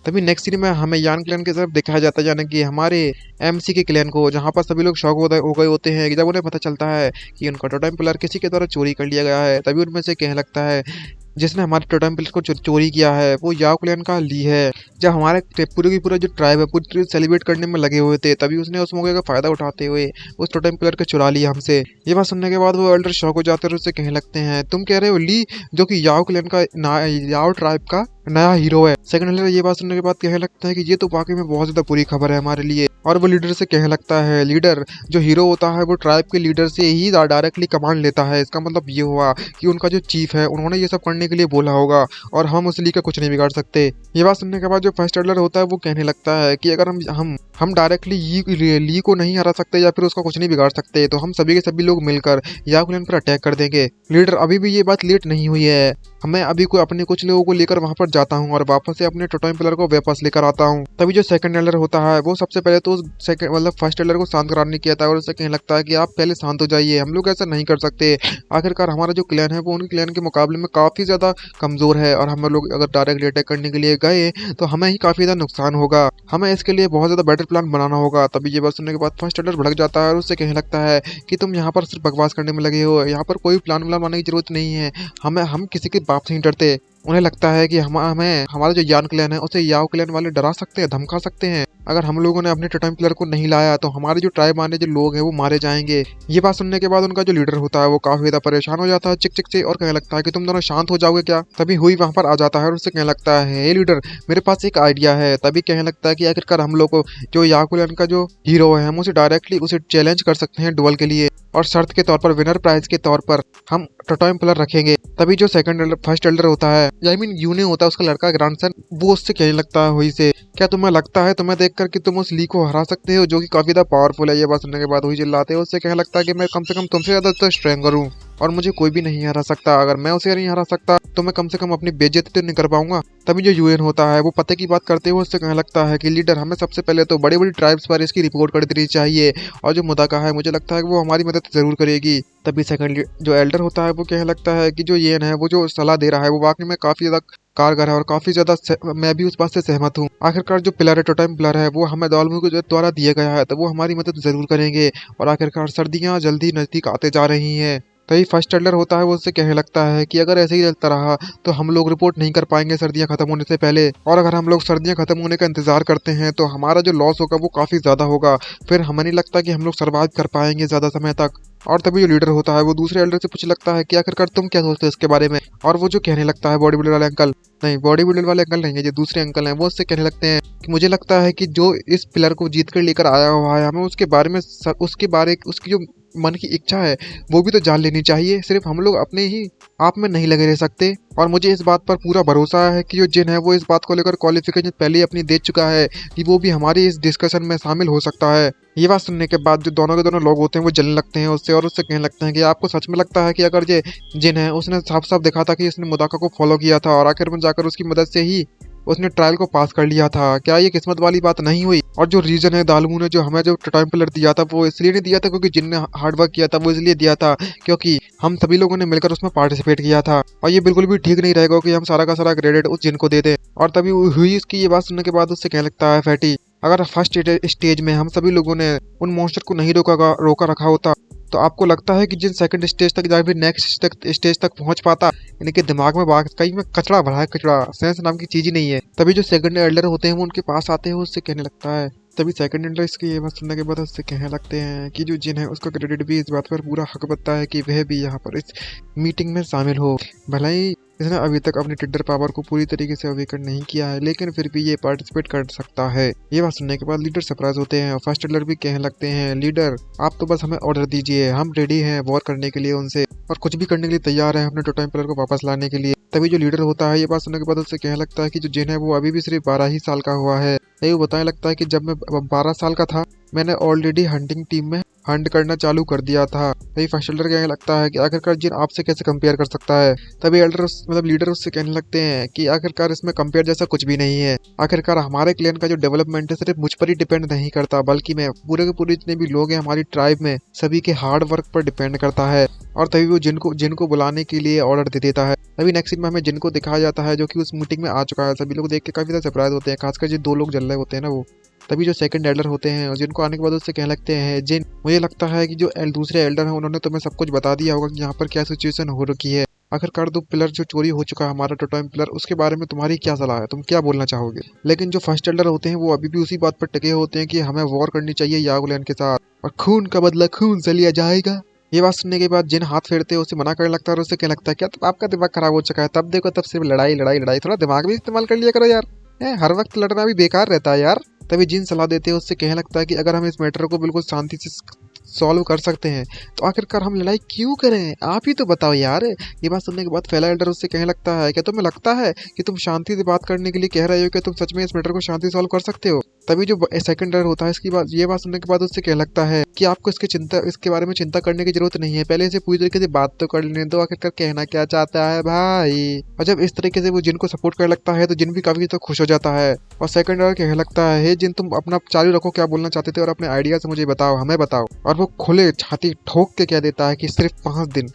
[SPEAKER 1] तभी नेक्स्ट सीरीज में हमें यान क्लैन की तरफ दिखाया जाता है, यानी कि हमारे एमसी के क्लैन को, जहां पर सभी लोग शॉक हो गए होते हैं जब उन्हें पता चलता है कि उनका टोटेम पिलर किसी के द्वारा चोरी कर लिया गया है। तभी उनमें से कहने लगता है जिसने हमारे टोटेम पिलर को चोरी किया है वो याओ क्लैन का ली है। जब हमारे पूरे की पूरा जो ट्राइब है पूरी सेलिब्रेट करने में लगे हुए थे तभी उसने उस मौके का फायदा उठाते हुए उस टोटेम पिलर को चुरा लिया हमसे। ये बात सुनने के बाद वो एल्डर शॉक हो जाते हैं और उससे कहने लगते हैं तुम कह रहे हो ली जो कि याओ क्लैन का याओ ट्राइब का नया हीरो है? सेकंड एल्डर ये बात सुनने के बाद कहने लगता है कि ये तो वाकई में बहुत ज्यादा बुरी खबर है हमारे लिए। और वो लीडर से कहने लगता है लीडर जो हीरो होता है वो ट्राइब के लीडर से ही डायरेक्टली कमांड लेता है, इसका मतलब ये हुआ कि उनका जो चीफ है उन्होंने ये सब करने के लिए बोला होगा और हम उस ली का कुछ नहीं बिगाड़ सकते। ये बात सुनने के बाद जो फर्स्ट एल्डर होता है वो कहने लगता है कि अगर हम डायरेक्टली ली को नहीं हरा सकते या फिर उसका कुछ नहीं बिगाड़ सकते तो हम सभी के सभी लोग मिलकर याओ क्लैन पर अटैक कर देंगे। लीडर अभी भी ये बात लेट नहीं हुई है, मैं अभी को अपने कुछ लोगों को लेकर वहां पर जाता हूँ और वापस से अपने टोटेम पिलर को वापस लेकर आता हूँ। तभी जो सेकंड एल्डर होता है वो सबसे पहले तो मतलब फर्स्ट एल्डर को शांत कराने की आता है और उससे कहने लगता है कि आप पहले शांत हो जाइए, हम लोग ऐसा नहीं कर सकते। आखिरकार हमारा जो क्लैन है वो उनके क्लैन के मुकाबले में काफी ज्यादा कमजोर है और हम लोग अगर डायरेक्टली अटैक करने के लिए गए तो हमें ही काफी ज्यादा नुकसान होगा, हमें इसके लिए बहुत ज्यादा बेटर प्लान बनाना होगा। तभी ये बात सुनने के बाद फर्स्ट एल्डर भड़क जाता है और उससे कहने लगता है कि तुम यहाँ पर सिर्फ बकवास करने में लगे हो, यहाँ पर कोई प्लान बनाने की जरूरत नहीं है, हम किसी के बाप से नहीं डरते। उन्हें लगता है कि हमें हमारा जो यान क्लैन है उसे याओ क्लैन वाले डरा सकते हैं, धमका सकते हैं। अगर हम लोगों ने अपने टोटेम पिलर को नहीं लाया तो हमारे जो ट्राइब वाले जो लोग हैं वो मारे जाएंगे। ये बात सुनने के बाद उनका जो लीडर होता है वो काफी ज्यादा परेशान हो जाता है चिक चिक से और कहने लगता है कि तुम दोनों शांत हो जाओगे क्या? तभी हुई वहां पर आ जाता है और उससे कहने लगता है हे लीडर मेरे पास एक आइडिया है। तभी कहने लगता है कि आखिरकार हम लोग को जो याओ क्लैन का जो हीरो है हम उसे डायरेक्टली उसे चैलेंज कर सकते हैं डुअल के लिए और शर्त के तौर पर विनर प्राइज के तौर पर हम टोटेम पिलर रखेंगे। तभी जो फर्स्ट एल्डर होता है आई मीन यूने होता है उसका लड़का ग्रैंडसन, वो उससे कहने लगता है हुई से क्या तुम्हें लगता है तुम्हें देखकर कि तुम उस ली को हरा सकते हो जो कि काफी ज्यादा पावरफुल है? ये बात सुनने के बाद हुई चिल्लाते हैं, उससे कहने लगता है कि मैं कम से कम तुमसे ज्यादा तो स्ट्रेंगर हूँ और मुझे कोई भी नहीं हरा सकता। अगर मैं उसे नहीं हरा सकता तो मैं कम से कम अपनी बेइज्जती तो नहीं कर पाऊंगा। तभी जो यूएन होता है वो पते की बात करते हुए उससे कहने लगता है कि लीडर हमें सबसे पहले तो बड़ी बड़ी ट्राइब्स पर इसकी रिपोर्ट कर देनी चाहिए और जो मुद्दा का है मुझे लगता है कि वो हमारी मदद जरूर करेगी। तभी सेकंड जो एल्डर होता है वो कहने लगता है कि जो यूएन है वो जो सलाह दे रहा है वो वाकई में काफी ज्यादा कारगर है और काफी ज्यादा मैं भी उस बात से सहमत हूँ। आखिरकार जो पिलर है टोटेम पिलर है वो हमें दालमू के द्वारा दिया गया है तो वो हमारी मदद जरूर करेंगे और आखिरकार सर्दियाँ जल्दी नजदीक आते जा रही हैं। तभी फर्स्ट एल्डर होता है वो उससे कहने लगता है कि अगर ऐसे ही चलता रहा तो हम लोग रिपोर्ट नहीं कर पाएंगे सर्दियां खत्म होने से पहले, और अगर हम लोग सर्दियां खत्म होने का इंतजार करते हैं तो हमारा जो लॉस होगा वो काफी ज्यादा होगा, फिर हमें नहीं लगता कि हम लोग सर्वाइव कर पाएंगे ज्यादा समय तक। और तभी जो लीडर होता है वो दूसरे एल्डर से पूछने लगता है कि आखिरकार तुम क्या सोचते हो इसके बारे में। और वो जो कहने लगता है बॉडी बिल्डर वाले अंकल, नहीं बॉडी बिल्डर वाले अंकल नहीं है, जो दूसरे अंकल हैं वो उससे कहने लगते हैं कि मुझे लगता है कि जो इस पिलर को जीत कर लेकर आया हुआ है हमें उसके बारे में उसकी जो मन की इच्छा है वो भी तो जान लेनी चाहिए। सिर्फ हम लोग अपने ही आप में नहीं लगे रह सकते, और मुझे इस बात पर पूरा भरोसा है कि जो जिन है वो इस बात को लेकर क्वालिफिकेशन पहले ही अपनी दे चुका है कि वो भी हमारी इस डिस्कशन में शामिल हो सकता है। ये बात सुनने के बाद जो दोनों के दोनों लोग होते हैं वो जलने लगते हैं उससे, और उससे कहने लगते हैं कि आपको सच में लगता है कि अगर ये जिन है उसने साफ साफ देखा था कि उसने मुदाका को फॉलो किया था और आखिर में जाकर उसकी मदद से ही उसने ट्रायल को पास कर लिया था, क्या ये किस्मत वाली बात नहीं हुई? और जो रीजन है दालमू ने जो हमें जो टाइम पिलर दिया था वो इसलिए नहीं दिया था क्योंकि जिनने हार्ड वर्क किया था, वो इसलिए दिया था क्योंकि हम सभी लोगों ने मिलकर उसमें पार्टिसिपेट किया था, और ये बिल्कुल भी ठीक नहीं रहेगा कि हम सारा का सारा क्रेडिट उस जिन को दे दें। और तभी हुई इसकी ये बात सुनने के बाद उससे कहने लगता है फैटी, अगर फर्स्ट स्टेज में हम सभी लोगों ने उन मॉन्स्टर को नहीं रोका रखा होता तो आपको लगता है कि जिन सेकंड स्टेज तक या फिर नेक्स्ट स्टेज तक पहुंच पाता? इनके दिमाग में कहीं में कचड़ा भरा है, कचड़ा, सेंस नाम की चीज ही नहीं है। तभी जो सेकंड एल्डर होते हैं वो उनके पास आते हैं, उससे कहने लगता है, तभी सेकंड एल्डर इसकी ये बात सुनने के बाद उससे कहने लगते हैं कि जो जिन है उसका क्रेडिट भी इस बात पर पूरा हक बनता है कि वह भी यहाँ पर इस मीटिंग में शामिल हो। भले ही इसने अभी तक अपनी टिड्डर पावर को पूरी तरीके से अवेकन नहीं किया है, लेकिन फिर भी ये पार्टिसिपेट कर सकता है। ये बात सुनने के बाद लीडर सरप्राइज होते हैं और फर्स्ट एल्डर भी कहने लगते हैं, लीडर आप तो बस हमें ऑर्डर दीजिए, हम रेडी हैं वॉर करने के लिए उनसे, और कुछ भी करने के लिए तैयार हैं अपने टोटेम पिलर को वापस लाने के लिए। तभी जो लीडर होता है ये बात सुनने के बाद उससे कहने लगता है कि जो जिन है वो अभी भी सिर्फ 12 ही साल का हुआ है। ये वो बताने लगता है कि जब मैं 12 साल का था मैंने ऑलरेडी हंटिंग टीम में हंट करना चालू कर दिया था। तभी फर्स्ट एल्डर कहने लगता है कि आखिरकार जिन आपसे कैसे कंपेयर कर सकता है? तभी एल्डर मतलब लीडर उससे कहने लगते हैं कि आखिरकार इसमें कंपेयर जैसा कुछ भी नहीं है, आखिरकार हमारे क्लैन का जो डेवलपमेंट है सिर्फ मुझ पर ही डिपेंड नहीं करता, बल्कि मैं पूरे के पूरे जितने भी लोग हैं हमारी ट्राइब में सभी के हार्ड वर्क पर डिपेंड करता है। और तभी वो जिनको बुलाने के लिए ऑर्डर दे देता है। तभी नेक्स्ट सीन में हमें जिनको दिखाया जाता है जो कि उस मीटिंग में आ चुका है। सभी लोग देख के काफी ज्यादा सरप्राइज होते हैं, खासकर जो 2 लोग जल रहे होते हैं ना वो। तभी जो सेकंड एल्डर होते हैं और जिनको आने के बाद उससे कहने लगते हैं, जिन मुझे लगता है कि जो दूसरे एल्डर हैं उन्होंने तुम्हें सब कुछ बता दिया होगा कि यहाँ पर क्या सिचुएशन हो रखी है। आखिरकार 2 पिलर जो चोरी हो चुका है हमारा टोटेम पिलर, उसके बारे में तुम्हारी क्या सलाह है, तुम क्या बोलना चाहोगे? लेकिन जो फर्स्ट एल्डर होते हैं वो अभी भी उसी बात पर टिके होते हैं कि हमें वॉर करनी चाहिए यागुलैन के साथ, और खून का बदला खून से लिया जाएगा। ये बात सुनने के बाद जिन हाथ फेरते हैं उसे मना करने लगता है और उससे कहने लगता है, क्या आपका दिमाग खराब हो चुका है? तब देखो तब सिर्फ लड़ाई लड़ाई लड़ाई, थोड़ा दिमाग भी इस्तेमाल कर लिया करो यार, हर वक्त लड़ना भी बेकार रहता है यार। तभी जिन सलाह देते हैं उससे कहने लगता है कि अगर हम इस मैटर को बिल्कुल शांति से सॉल्व कर सकते हैं तो आखिरकार हम लड़ाई क्यों करें, आप ही तो बताओ यार। ये बात सुनने के बाद फेला एल्डर उससे कहने लगता है, क्या तुम्हें लगता है कि तुम शांति से बात करने के लिए कह रहे हो कि तुम सच में इस मैटर को शांति सॉल्व कर सकते हो? तभी जो सेकंड एल्डर होता है इसकी बात ये बात सुनने के बाद उससे कहने लगता है कि आपको इसके बारे में चिंता करने की जरूरत नहीं है, पहले इसे पूरी तरीके से बात तो कर लेने दो, आखिरकार कहना क्या चाहता है भाई। और जब इस तरीके से वो जिन को सपोर्ट करने लगता है तो जिन भी काफी तो खुश हो जाता है, और सेकंड एल्डर कहने लगता है, जिन तुम अपना चालू रखो, क्या बोलना चाहते थे और अपने आइडिया से मुझे बताओ, हमें बताओ। और वो खुले छाती ठोक के कह देता है कि सिर्फ 5 दिन,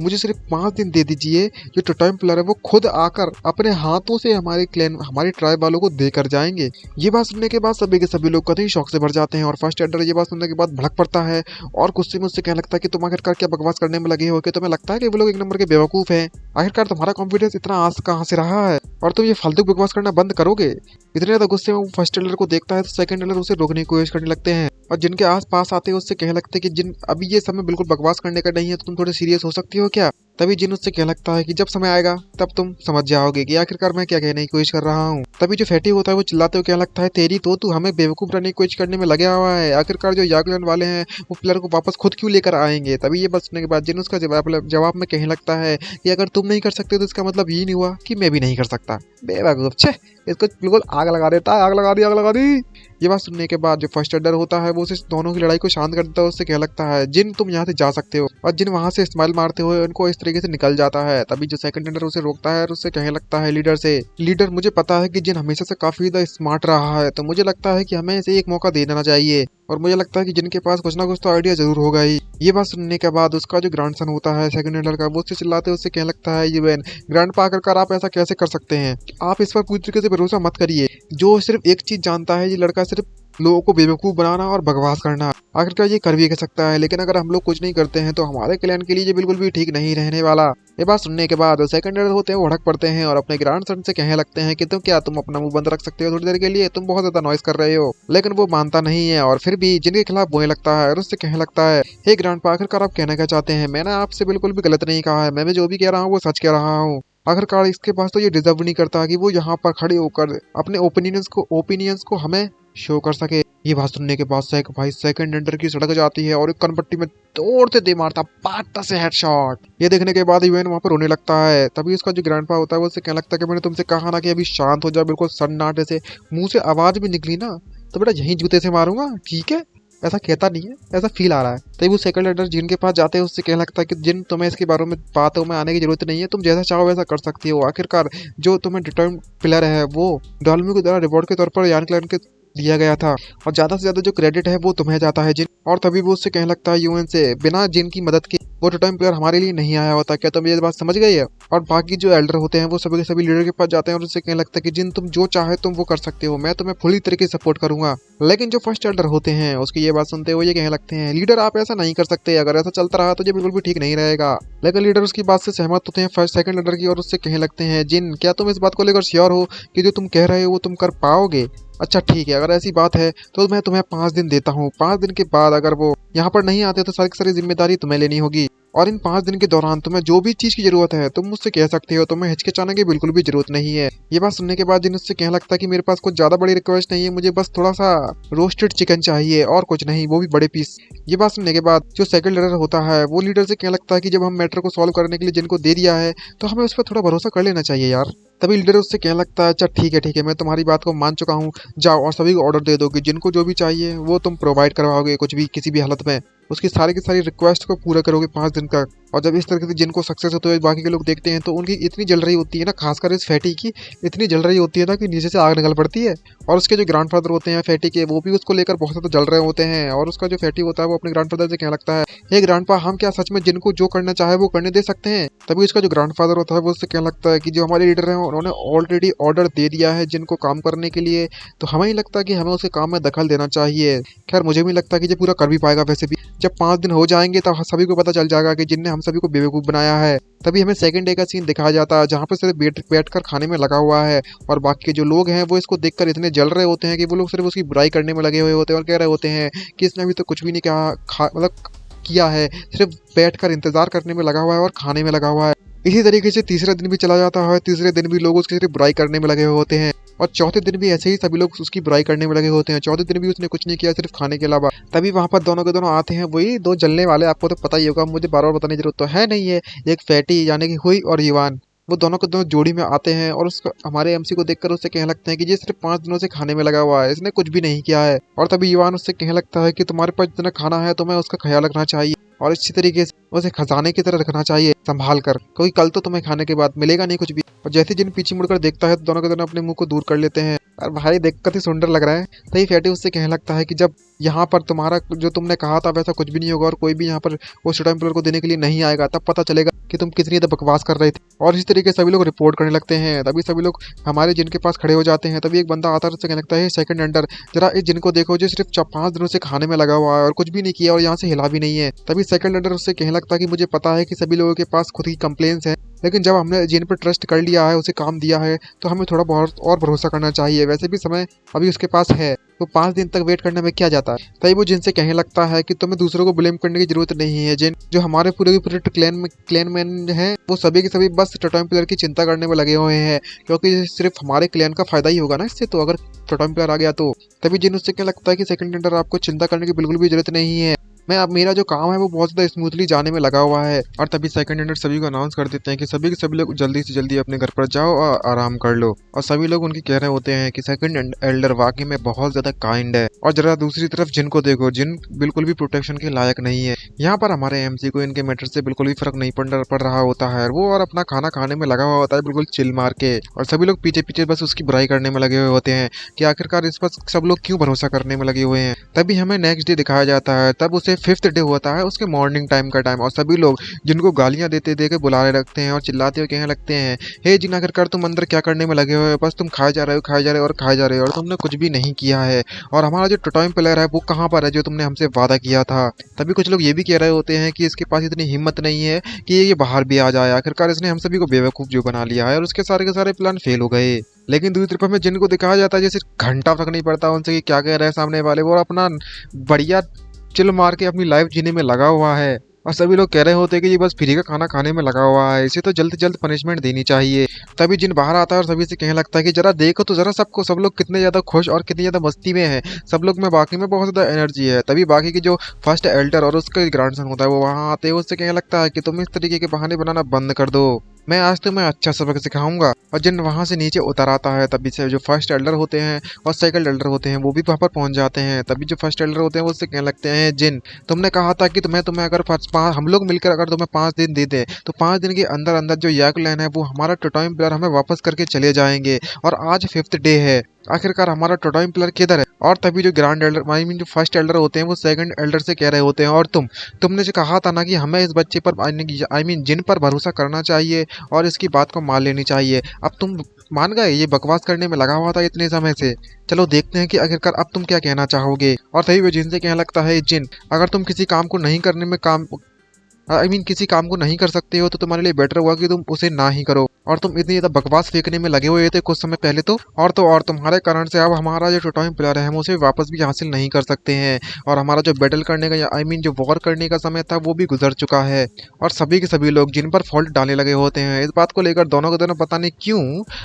[SPEAKER 1] मुझे सिर्फ 5 दिन दे दीजिए, जो टोटेम पिलर है वो खुद आकर अपने हाथों से हमारे क्लैन हमारी ट्राइब वालों को देकर जाएंगे। ये बात सुनने के बाद सभी के सभी लोग कतई शौक से भर जाते हैं, और फर्स्ट एल्डर ये बात सुनने के बाद भड़क पड़ता है और गुस्से में उससे कहने लगता है कि तुम आखिरकार क्या बकवास करने में लगे हो, कि तुम्हें लगता है कि वो लोग 1 नंबर के बेवकूफ हैं? आखिरकार तुम्हारा कॉन्फिडेंस इतना आस कहाँ से रहा है, और तुम ये फालतू बकवास करना बंद करोगे? इतने ज्यादा गुस्से में वो फर्स्ट एल्डर को देखता है तो सेकंड एल्डर उसे रोकने की कोशिश करने लगते हैं, और जिनके आस पास आते हैं उससे कहने लगते हैं कि जिन अभी ये समय बिल्कुल बकवास करने का नहीं है, तो तुम थोड़े सीरियस हो सकती हो क्या? तभी जिन उससे कहने लगता है कि जब समय आएगा तब तुम समझ जाओगे कि आखिरकार मैं क्या कहने की कोशिश कर रहा हूँ। तभी जो फैटी होता है वो चिल्लाते हुए कहने लगता है, तेरी तो तू हमें बेवकूफ बनने की कोशिश करने में लगे हुआ है, आखिरकार जो यागुलैन वाले हैं वो पिलर को वापस खुद क्यों लेकर आएंगे? तभी ये बात सुनने के बाद जिन उसका जवाब में कहने लगता है कि अगर तुम नहीं कर सकते तो इसका मतलब ये नहीं हुआ कि मैं भी नहीं कर सकता। बेवकूफ, छे, इसको बिल्कुल आग लगा देता है, आग लगा दी, आग लगा दी। ये बात सुनने के बाद जो फर्स्ट एल्डर होता है वो उसे दोनों की लड़ाई को शांत कर देता है, उससे कहने लगता है, जिन तुम यहाँ से जा सकते हो, और जिन वहां से स्माइल मारते हुए उनको इस तरीके से निकल जाता है। तभी जो सेकंड एल्डर उसे रोकता है और उससे कहने लगता है लीडर से, लीडर मुझे पता है कि जिन हमेशा से काफी ज्यादा स्मार्ट रहा है, तो मुझे लगता है कि हमें इसे एक मौका दे देना चाहिए, और मुझे लगता है कि जिनके पास कुछ ना कुछ तो आइडिया जरूर होगा ही। ये बात सुनने के बाद उसका जो ग्रैंडसन होता है सेकंड एल्डर का, वो उससे चिल्लाते उससे कहने लगता है, यूएन ग्रैंडपा आकर आप ऐसा कैसे कर सकते हैं? आप इस पर पूरी तरीके से भरोसा मत करिए, जो सिर्फ एक चीज जानता है ये लड़का सिर्फ लोगों को बेवकूफ बनाना और बकवास करना। आखिरकार ये कर भी कर सकता है, लेकिन अगर हम लोग कुछ नहीं करते हैं तो हमारे क्लैन के लिए ये बिल्कुल भी ठीक नहीं रहने वाला। ये बात सुनने के बाद सेकंड एडर होते हैं वो भड़क पड़ते हैं और अपने ग्रैंड सन से कहने लगते हैं कि तुम अपना मुंह बंद रख सकते हो थोड़ी देर के लिए, तुम बहुत ज्यादा नॉइस कर रहे हो। लेकिन वो मानता नहीं है और फिर भी जिन के खिलाफ बोलने लगता है और उससे कहने लगता है, हे ग्रैंडपा, आखिरकार आप कहना क्या चाहते हैं? मैंने आपसे बिल्कुल भी गलत नहीं कहा है, मैं भी जो भी कह रहा हूँ वो सच कह रहा हूँ। आखिरकार इसके पास तो ये डिजर्व नहीं करता कि वो यहाँ पर खड़े होकर अपने ओपिनियंस को हमें शो कर सके। ये बात सुनने के बाद भाई सेकंड एंडर की सड़क जाती है और एक कनपट्टी में तोड़ते दे मारता पाटा से हेडशॉट। ये देखने के बाद यूएन वहां पर रोने लगता है। तभी उसका जो ग्रैंडपा होता है वो उससे कहने लगता है कि मैंने तुमसे कहा ना कि अभी शांत हो जाओ, बिल्कुल सन्नाटे से। मुंह से आवाज भी निकली ना तो बेटा यहीं जूते से मारूंगा, ठीक है? ऐसा कहता नहीं है, ऐसा फील आ रहा है। तभी वो सेकंड एडर जिन के पास जाते हैं उससे कहने लगता है कि जिन, तुम्हें इसके बारे में बातों में आने की जरूरत नहीं है, तुम जैसा चाहो वैसा कर सकती हो। आखिरकार जो तुम्हें डिटर्मिन्ड प्लेयर है वो डॉल्मी को द्वारा रिवॉर्ड के तौर पर यान क्लैन के दिया गया था और ज्यादा से ज्यादा जो क्रेडिट है वो तुम्हें जाता है जिन। और तभी वो उससे कहने लगता है यूएन से, बिना जिन की मदद के वो टू टाइम प्लेयर हमारे लिए नहीं आया होता। क्या तुम ये बात समझ गई है? और बाकी जो एल्डर होते हैं वो सभी के सभी लीडर के पास जाते हैं और उससे कहने लगता है कि जिन, तुम जो चाहे तुम वो कर सकते हो, मैं तुम्हें पूरी तरीके से सपोर्ट करूंगा। लेकिन जो फर्स्ट एल्डर होते हैं उसकी ये बात सुनते हुए ये कहने लगते हैं, लीडर आप ऐसा नहीं कर सकते, अगर ऐसा चलता रहा तो ये बिल्कुल भी ठीक नहीं रहेगा। लेकिन लीडर उसकी बात से सहमत होते हैं फर्स्ट सेकंड एल्डर की और उससे कहने लगते हैं, जिन, क्या तुम इस बात को लेकर श्योर हो कि जो तुम कह रहे हो वो तुम कर पाओगे? अच्छा ठीक है, अगर ऐसी बात है तो मैं तुम्हें 5 दिन देता हूँ। 5 दिन के बाद अगर वो यहाँ पर नहीं आते तो सारी की सारी जिम्मेदारी तुम्हें लेनी होगी और इन 5 दिन के दौरान तुम्हें जो भी चीज की जरूरत है तुम मुझसे कह सकते हो, तुम्हें हिचकिचाने की बिल्कुल भी जरूरत नहीं है। ये बात सुनने के बाद जिन उससे कहने लगता है कि मेरे पास कुछ ज्यादा बड़ी रिक्वेस्ट नहीं है, मुझे बस थोड़ा सा रोस्टेड चिकन चाहिए और कुछ नहीं, वो भी बड़े पीस। ये बात सुनने के बाद जो सेकंड लीडर होता है वो लीडर से कहने लगता है कि जब हम मैटर को सॉल्व करने के लिए जिनको दे दिया है तो हमें उस पर थोड़ा भरोसा कर लेना चाहिए यार। तभी लीडर उससे कहने लगता है, अच्छा ठीक है, मैं तुम्हारी बात को मान चुका हूँ, जाओ और सभी को ऑर्डर दे दो कि जिनको जो भी चाहिए वो तुम प्रोवाइड करवाओगे, कुछ भी किसी भी हालत में उसकी सारी की सारी रिक्वेस्ट को पूरा करोगे 5 दिन तक। और जब इस तरीके से जिनको सक्सेस होते हुए बाकी के लोग देखते हैं तो उनकी इतनी जल रही होती है ना, खासकर इस फैटी की इतनी जल रही होती है ना कि नीचे से आग निकल पड़ती है। और उसके जो ग्रैंडफादर होते हैं फैटी के, वो भी उसको लेकर बहुत ज़्यादा जल रहे होते हैं। और उसका जो फैटी होता है वो अपने ग्रैंडफादर से कहने लगता है, हे ग्रैंडपा, हम क्या सच में जिनको जो करना चाहे वो करने दे सकते हैं? तभी उसका जो ग्रैंडफादर होता है वो उससे कहने लगता है कि जो हमारे लीडर हैं उन्होंने ऑलरेडी ऑर्डर दे दिया है जिनको काम करने के लिए, तो हमें ही लगता है कि हमें उसके काम में दखल देना चाहिए। खैर मुझे भी लगता है कि ये पूरा कर भी पाएगा। वैसे भी जब 5 दिन हो जाएंगे तब सभी को पता चल जाएगा कि जिनने हम सभी को बेवकूफ़ बनाया है। तभी हमें सेकंड डे का सीन दिखाया जाता है जहाँ पर सिर्फ बैठ कर खाने में लगा हुआ है और बाकी के जो लोग हैं वो इसको देखकर इतने जल रहे होते हैं कि वो लोग सिर्फ उसकी बुराई करने में लगे हुए होते हैं और कह रहे होते हैं कि इसने अभी तो कुछ भी नहीं मतलब किया है, सिर्फ बैठकर इंतजार करने में लगा हुआ है और खाने में लगा हुआ है। इसी तरीके से तीसरा दिन भी चला जाता है। तीसरे दिन भी लोग उसकी सिर्फ बुराई करने में लगे हुए होते हैं और चौथे दिन भी ऐसे ही सभी लोग उसकी बुराई करने में लगे होते हैं। चौथे दिन भी उसने कुछ नहीं किया सिर्फ खाने के अलावा। तभी वहां पर दोनों के दोनों आते हैं, वही दो जलने वाले, आपको तो पता ही होगा, मुझे बार बार बताने की जरूरत तो है नहीं है। एक फैटी यानी कि हुई और युवान, वो दोनों के दोनों जोड़ी में आते हैं और उसको हमारे एमसी को देखकर उससे कहने लगते हैं कि ये सिर्फ 5 दिनों से खाने में लगा हुआ है, इसने कुछ भी नहीं किया है। और तभी युवान उससे कहने लगता है कि तुम्हारे पास जितना खाना है तुम्हें उसका ख्याल रखना चाहिए और इसी तरीके से उसे खजाने की तरह रखना चाहिए संभाल कर, क्योंकि कल तो तुम्हें खाने के बाद मिलेगा नहीं कुछ भी। और जैसे जिन पीछे मुड़कर देखता है तो दोनों के दोनों अपने मुंह को दूर कर लेते हैं। और भाई देखकर ही सुंदर लग रहा है। तभी फैटी उससे कहने लगता है कि जब यहाँ पर तुम्हारा जो तुमने कहा था वैसा कुछ भी नहीं होगा और कोई भी यहाँ पर वो स्टूडेंट प्लेयर को देने के लिए नहीं आएगा, तब पता चलेगा कि तुम कितनी ज़्यादा बकवास कर रहे थे। और इस तरीके से सभी लोग रिपोर्ट करने लगते हैं। तभी सभी लोग हमारे जिन के पास खड़े हो जाते हैं। तभी एक बंदा आता है उससे कहने लगता है, सेकंड एंडर, जरा इस जिन को देखो जो सिर्फ 5 दिनों से खाने में लगा हुआ है और कुछ भी नहीं किया और यहाँ से हिला भी नहीं है। तभी सेकंड एंडर उससे कहने लगता है कि मुझे पता है कि सभी लोगों के पास खुद की कंप्लेंट्स हैं, लेकिन जब हमने जिन पर ट्रस्ट कर लिया है, उसे काम दिया है, तो हमें थोड़ा बहुत और भरोसा करना चाहिए। वैसे भी समय अभी उसके पास है, तो 5 दिन तक वेट करने में क्या जाता है। तभी वो जिनसे कहने लगता है कि तुम्हें दूसरों को ब्लेम करने की जरूरत नहीं है। जिन जो हमारे पूरे के पूरे क्लैन मैन हैं वो सभी के सभी बस टोटेम प्लेयर की चिंता करने में लगे हुए हैं, क्योंकि सिर्फ हमारे क्लैन का फायदा ही होगा ना इससे, तो अगर टोटेम प्लेयर आ गया तो। तभी जिन उससे क्या लगता है कि सेकंड एंडर आपको चिंता करने की बिल्कुल भी जरूरत नहीं है, मैं अब मेरा जो काम है वो बहुत ज़्यादा स्मूथली जाने में लगा हुआ है। और तभी सेकंड एंडर सभी को अनाउंस कर देते हैं कि सभी के सभी लोग जल्दी से जल्दी अपने घर पर जाओ और आराम कर लो। और सभी लोग उनकी कह रहे होते हैं कि सेकंड एल्डर वाकई में बहुत ज़्यादा काइंड है। और जरा दूसरी तरफ जिन को देखो, जिन बिल्कुल भी प्रोटेक्शन के लायक नहीं है। यहाँ पर हमारे एमसी को इनके मैटर से बिल्कुल भी फर्क नहीं पड़ रहा होता है, वो और अपना खाना खाने में लगा हुआ होता है बिल्कुल चिल मार के। और सभी लोग पीछे पीछे बस उसकी बुराई करने में लगे हुए होते हैं कि आखिरकार इस पर सब लोग क्यों भरोसा करने में लगे हुए हैं। तभी हमें नेक्स्ट डे दिखाया जाता है। तब उसे 5th डे होता है उसके मॉर्निंग टाइम का टाइम, और सभी लोग जिनको गालियां देते दे के बुलाने लगते हैं और चिल्लाते हुए कहने लगते हैं, हे जिन आखिरकार तुम अंदर क्या करने में लगे हुए हो, बस तुम खाए जा रहे हो, खाए जा रहे हो और खाए जा रहे हो, और तुमने कुछ भी नहीं किया है। और हमारा जो टोटेम पिलर है वो कहाँ पर है जो तुमने हमसे वादा किया था। तभी कुछ लोग ये भी कह रहे होते हैं कि इसके पास इतनी हिम्मत नहीं है कि ये बाहर भी आ जाए, आखिरकार इसने हम सभी को बेवकूफ़ जो बना लिया है, और उसके सारे के सारे प्लान फेल हो गए। लेकिन दूसरी तरफ में जिनको दिखाया जाता है जैसे घंटा फर्क नहीं पड़ता उनसे कि क्या कह रहे हैं सामने वाले, वो अपना बढ़िया चिल मार के अपनी लाइफ जीने में लगा हुआ है, और सभी लोग कह रहे होते हैं कि ये बस फ्री का खाना खाने में लगा हुआ है, इसे तो जल्द से जल्द पनिशमेंट देनी चाहिए। तभी जिन बाहर आता है और सभी से कहने लगता है कि जरा देखो तो जरा सबको, सब लोग कितने ज़्यादा खुश और कितनी ज़्यादा मस्ती में है, सब लोग में बाकी में बहुत ज़्यादा एनर्जी है। तभी बाकी की जो फर्स्ट एल्डर और उसका ग्रैंडसन होता है वो वहाँ आते हैं, उससे कहने लगता है कि तुम इस तरीके के बहाने बनाना बंद कर दो, मैं आज तुम्हें अच्छा सबक सिखाऊंगा। और जिन वहाँ से नीचे उतर आता है तभी से जो फर्स्ट एल्डर होते हैं और सेकंड एल्डर होते हैं वो भी वहाँ पर पहुँच जाते हैं। तभी जो फर्स्ट एल्डर होते हैं वो उससे कहने लगते हैं, जिन तुमने कहा था कि तुम्हें अगर हम लोग मिलकर अगर तुम्हें 5 दिन दे दें तो 5 दिन के अंदर अंदर जो याकलैन है वो हमारा टोटेम पिलर हमें वापस करके चले जाएंगे, और आज 5th डे है, आखिरकार हमारा टोटेम पिलर किधर है। और तभी जो ग्रैंड एल्डर आई मीन जो फर्स्ट एल्डर होते हैं वो सेकंड एल्डर से कह रहे होते हैं, और तुमने जो कहा था ना कि हमें इस बच्चे पर आई मीन जिन पर भरोसा करना चाहिए और इसकी बात को मान लेनी चाहिए, अब तुम मान गए, ये बकवास करने में लगा हुआ था इतने समय से, चलो देखते हैं कि आखिरकार अब तुम क्या कहना चाहोगे। और तभी वो जिन से कहने लगता है, जिन अगर तुम किसी काम को नहीं करने में किसी काम को नहीं कर सकते हो तो तुम्हारे लिए बेटर होगा कि तुम उसे ना ही करो, और तुम इतनी ज़्यादा बकवास फेंकने में लगे हुए थे कुछ समय पहले तो और तुम्हारे कारण से अब हमारा जो टोटेम पिलर है हम उसे वापस भी हासिल नहीं कर सकते हैं, और हमारा जो बैटल करने का आई मीन जो वॉर करने का समय था वो भी गुजर चुका है। और सभी के सभी लोग जिन पर फॉल्ट डालने लगे होते हैं, इस बात को लेकर दोनों के दोनों पता नहीं क्यों,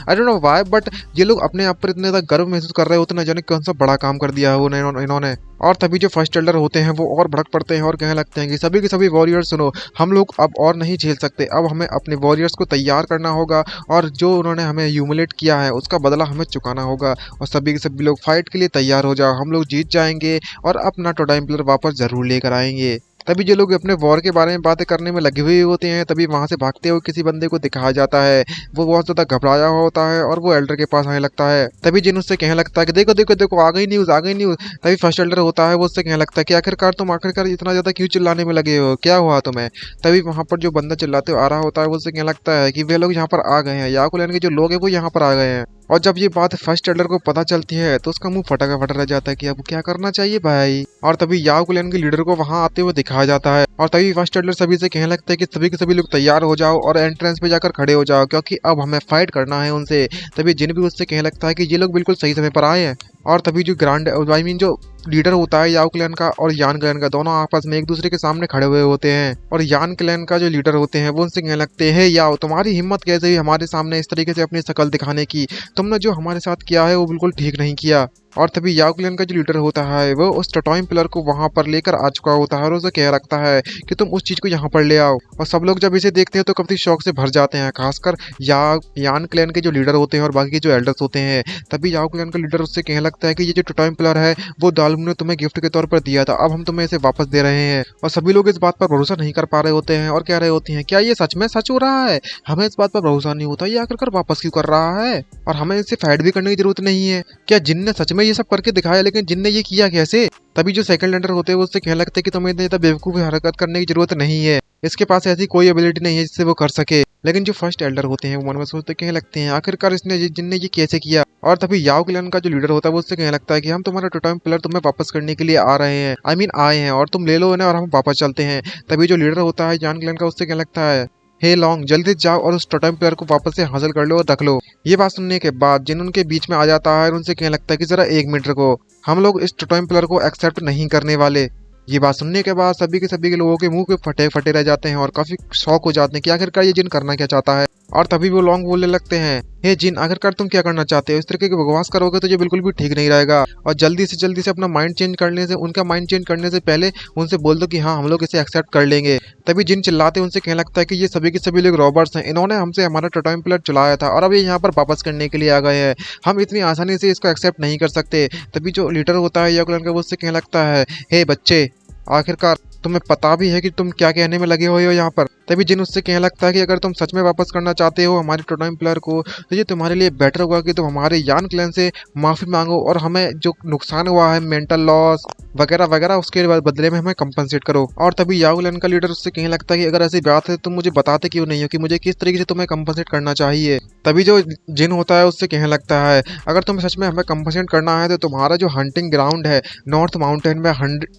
[SPEAKER 1] I don't know why, but ये लोग अपने आप पर इतने ज़्यादा गर्व महसूस कर रहे होते हैं, न जाने कौन सा बड़ा काम कर दिया है इन्होंने। और तभी जो फर्स्ट एल्डर होते हैं वो और भड़क पड़ते हैं और कहने लगते हैं कि सभी के सभी वॉरियर्स सुनो, हम लोग अब और नहीं झेल सकते, अब हमें अपने वॉरियर्स को तैयार करना होगा, और जो उन्होंने हमें ह्यूमिलेट किया है उसका बदला हमें चुकाना होगा, और सभी के सभी लोग फाइट के लिए तैयार हो जाओ, हम लोग जीत जाएंगे और अपना टोटेम पिलर वापस जरूर लेकर आएंगे। तभी जो लोग अपने वॉर के बारे में बातें करने में लगे हुए होते हैं तभी वहां से भागते हुए किसी बंदे को दिखाया जाता है, वो बहुत ज्यादा घबराया हुआ होता है और वो एल्डर के पास आने लगता है। तभी जिन उससे कहने लगता है कि देखो देखो देखो आ गई न्यूज, आ गई न्यूज। तभी फर्स्ट एल्डर होता है वो उससे कहने लगता है कि आखिरकार इतना ज्यादा क्यों चिल्लाने में लगे हो, क्या हुआ तुम्हें। तभी वहां पर जो बंदा चिल्लाते हुए आ रहा होता है वो उससे कहने लगता है कि वे लोग यहाँ पर आ गए हैं, याकुलन के जो लोग हैं वो यहाँ पर आ गए हैं। और जब ये बात फर्स्ट एल्डर को पता चलती है तो उसका मुंह फटा का फटा रह जाता है कि अब क्या करना चाहिए भाई। और तभी याओ क्लैन के लीडर को वहां आते हुए दिखाया जाता है, और तभी फर्स्ट एल्डर सभी से कहने लगता है कि सभी के सभी लोग तैयार हो जाओ और एंट्रेंस पे जाकर खड़े हो जाओ, क्योंकि अब हमें फाइट करना है उनसे। तभी जिन भी उससे कहने लगता है कि ये लोग बिल्कुल सही समय पर आए हैं। और तभी जो ग्रांड आई मीन जो लीडर होता है याओ क्लैन का और यान क्लैन का, दोनों आपस में एक दूसरे के सामने खड़े हुए होते हैं, और यान क्लैन का जो लीडर होते हैं वो उनसे कहने लगते हैं, याओ तुम्हारी हिम्मत कैसे हुई हमारे सामने इस तरीके से अपनी शकल दिखाने की, तुमने जो हमारे साथ किया है वो बिल्कुल ठीक नहीं किया। और तभी याओ क्लैन का जो लीडर होता है वो उस टोटेम पिलर को वहां पर लेकर आ चुका होता है और उसे कह रखता है कि तुम उस चीज को यहाँ पर ले आओ। और सब लोग जब इसे देखते हैं तो काफी शौक से भर जाते हैं, खासकर यान क्लैन के जो लीडर होते हैं और बाकी के जो एल्डर्स होते हैं। तभी याओ क्लैन का लीडर उससे कहने लगता है कि ये जो टोटेम पिलर है वो दालमू ने तुम्हें गिफ्ट के तौर पर दिया था, अब हम तुम्हें इसे वापस दे रहे हैं। और सभी लोग इस बात पर भरोसा नहीं कर पा रहे होते हैं और कह रहे होते हैं, क्या ये सच में सच हो रहा है, हमें इस बात पर भरोसा नहीं होता, ये आखिरकार वापस क्यों कर रहा है, और हमें इससे फाइट भी करने की जरूरत नहीं है, क्या जिन ने सच में ये सब करके दिखाया, लेकिन जिन ने ये किया कैसे। तभी जो सेकंड एल्डर होते हैं वो उससे कहने लगते हैं कि तुम्हें इतनी बेवकूफ़ी हरकत करने की जरूरत नहीं है, इसके पास ऐसी कोई एबिलिटी नहीं है जिससे वो कर सके। लेकिन जो फर्स्ट एल्डर होते हैं वो मन में सोचते कहने लगते हैं, आखिरकार इसने जिनने ये कैसे किया। और तभी याओ क्लैन का जो लीडर होता है वो उससे कहने लगता है कि हम तुम्हारा टोटेम पिलर तुम्हें वापस करने के लिए आ रहे हैं, आई मीन आए हैं, और तुम ले लो इन्हें और हम वापस चलते हैं। तभी जो लीडर होता है यान क्लैन का उससे कहने लगता है, हे लॉन्ग जल्दी जाओ और उस टोटेम पिलर को वापस से हासिल कर लो और रख लो। ये बात सुनने के बाद जिन उनके बीच में आ जाता है और उनसे कहने लगता है कि जरा एक मिनट रुको, हम लोग इस टोटेम पिलर को एक्सेप्ट नहीं करने वाले। ये बात सुनने के बाद सभी के लोगों के मुंह के फटे फटे रह जाते हैं और काफी शौक हो जाते हैं कि आखिरकार ये जिन करना क्या चाहता है। और तभी वो लॉन्ग बोलने लगते हैं, हे जिन आखिरकार तुम क्या करना चाहते हो, इस तरीके की बकवास करोगे तो ये बिल्कुल भी ठीक नहीं रहेगा, और जल्दी से अपना माइंड चेंज करने से उनका माइंड चेंज करने से पहले उनसे बोल दो कि हाँ हम लोग इसे एक्सेप्ट कर लेंगे। तभी जिन चिल्लाते उनसे कहने लगता है कि ये सभी के सभी लोग रॉबर्ट्स हैं, इन्होंने हमसे हमारा टोटेम पिलर चुराया था और अब ये यहाँ पर वापस करने के लिए आ गए हैं, हम इतनी आसानी से इसको एक्सेप्ट नहीं कर सकते। तभी जो लीडर होता है याओ क्लैन का वो उससे कहने लगता है, हे बच्चे आखिरकार तुम्हें पता भी है कि तुम क्या कहने में लगे हुए हो यहाँ पर, तभी जिन उससे कहने लगता है कि अगर तुम सच में वापस करना चाहते हो हमारे टोटेम प्लेयर को तो ये तुम्हारे लिए बेटर होगा कि तुम हमारे यान क्लैन से माफी मांगो और हमें जो नुकसान हुआ है मेंटल लॉस वगैरह वगैरह उसके बदले में हमें कंपनसेट करो। और तभी याओ क्लैन का लीडर उससे कहने लगता है कि अगर ऐसी बात है तुम मुझे बताते क्यों नहीं हो कि मुझे किस तरीके से तुम्हें कंपनसेट करना चाहिए। तभी जो जिन होता है उससे कहने लगता है अगर तुम्हें सच में हमें कंपनसेट करना है तो तुम्हारा जो हंटिंग ग्राउंड है नॉर्थ माउंटेन में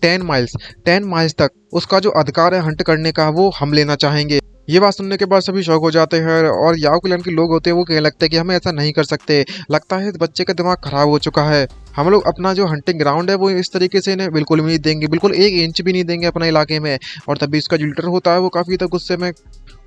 [SPEAKER 1] 10 माइल्स तक उसका जो अधिकार है हंट करने का वो हम लेना चाहेंगे। ये बात सुनने के बाद सभी शौक हो जाते हैं और याओ क्लैन के लोग होते हैं वो कहने लगते हैं कि हमें ऐसा नहीं कर सकते, लगता है इस बच्चे का दिमाग खराब हो चुका है। हम लोग अपना जो हंटिंग ग्राउंड है वो इस तरीके से इन्हें बिल्कुल भी नहीं देंगे, बिल्कुल 1 इंच भी नहीं देंगे अपने इलाके में। और तभी इसका जो लीडर होता है वो काफी तक गुस्से में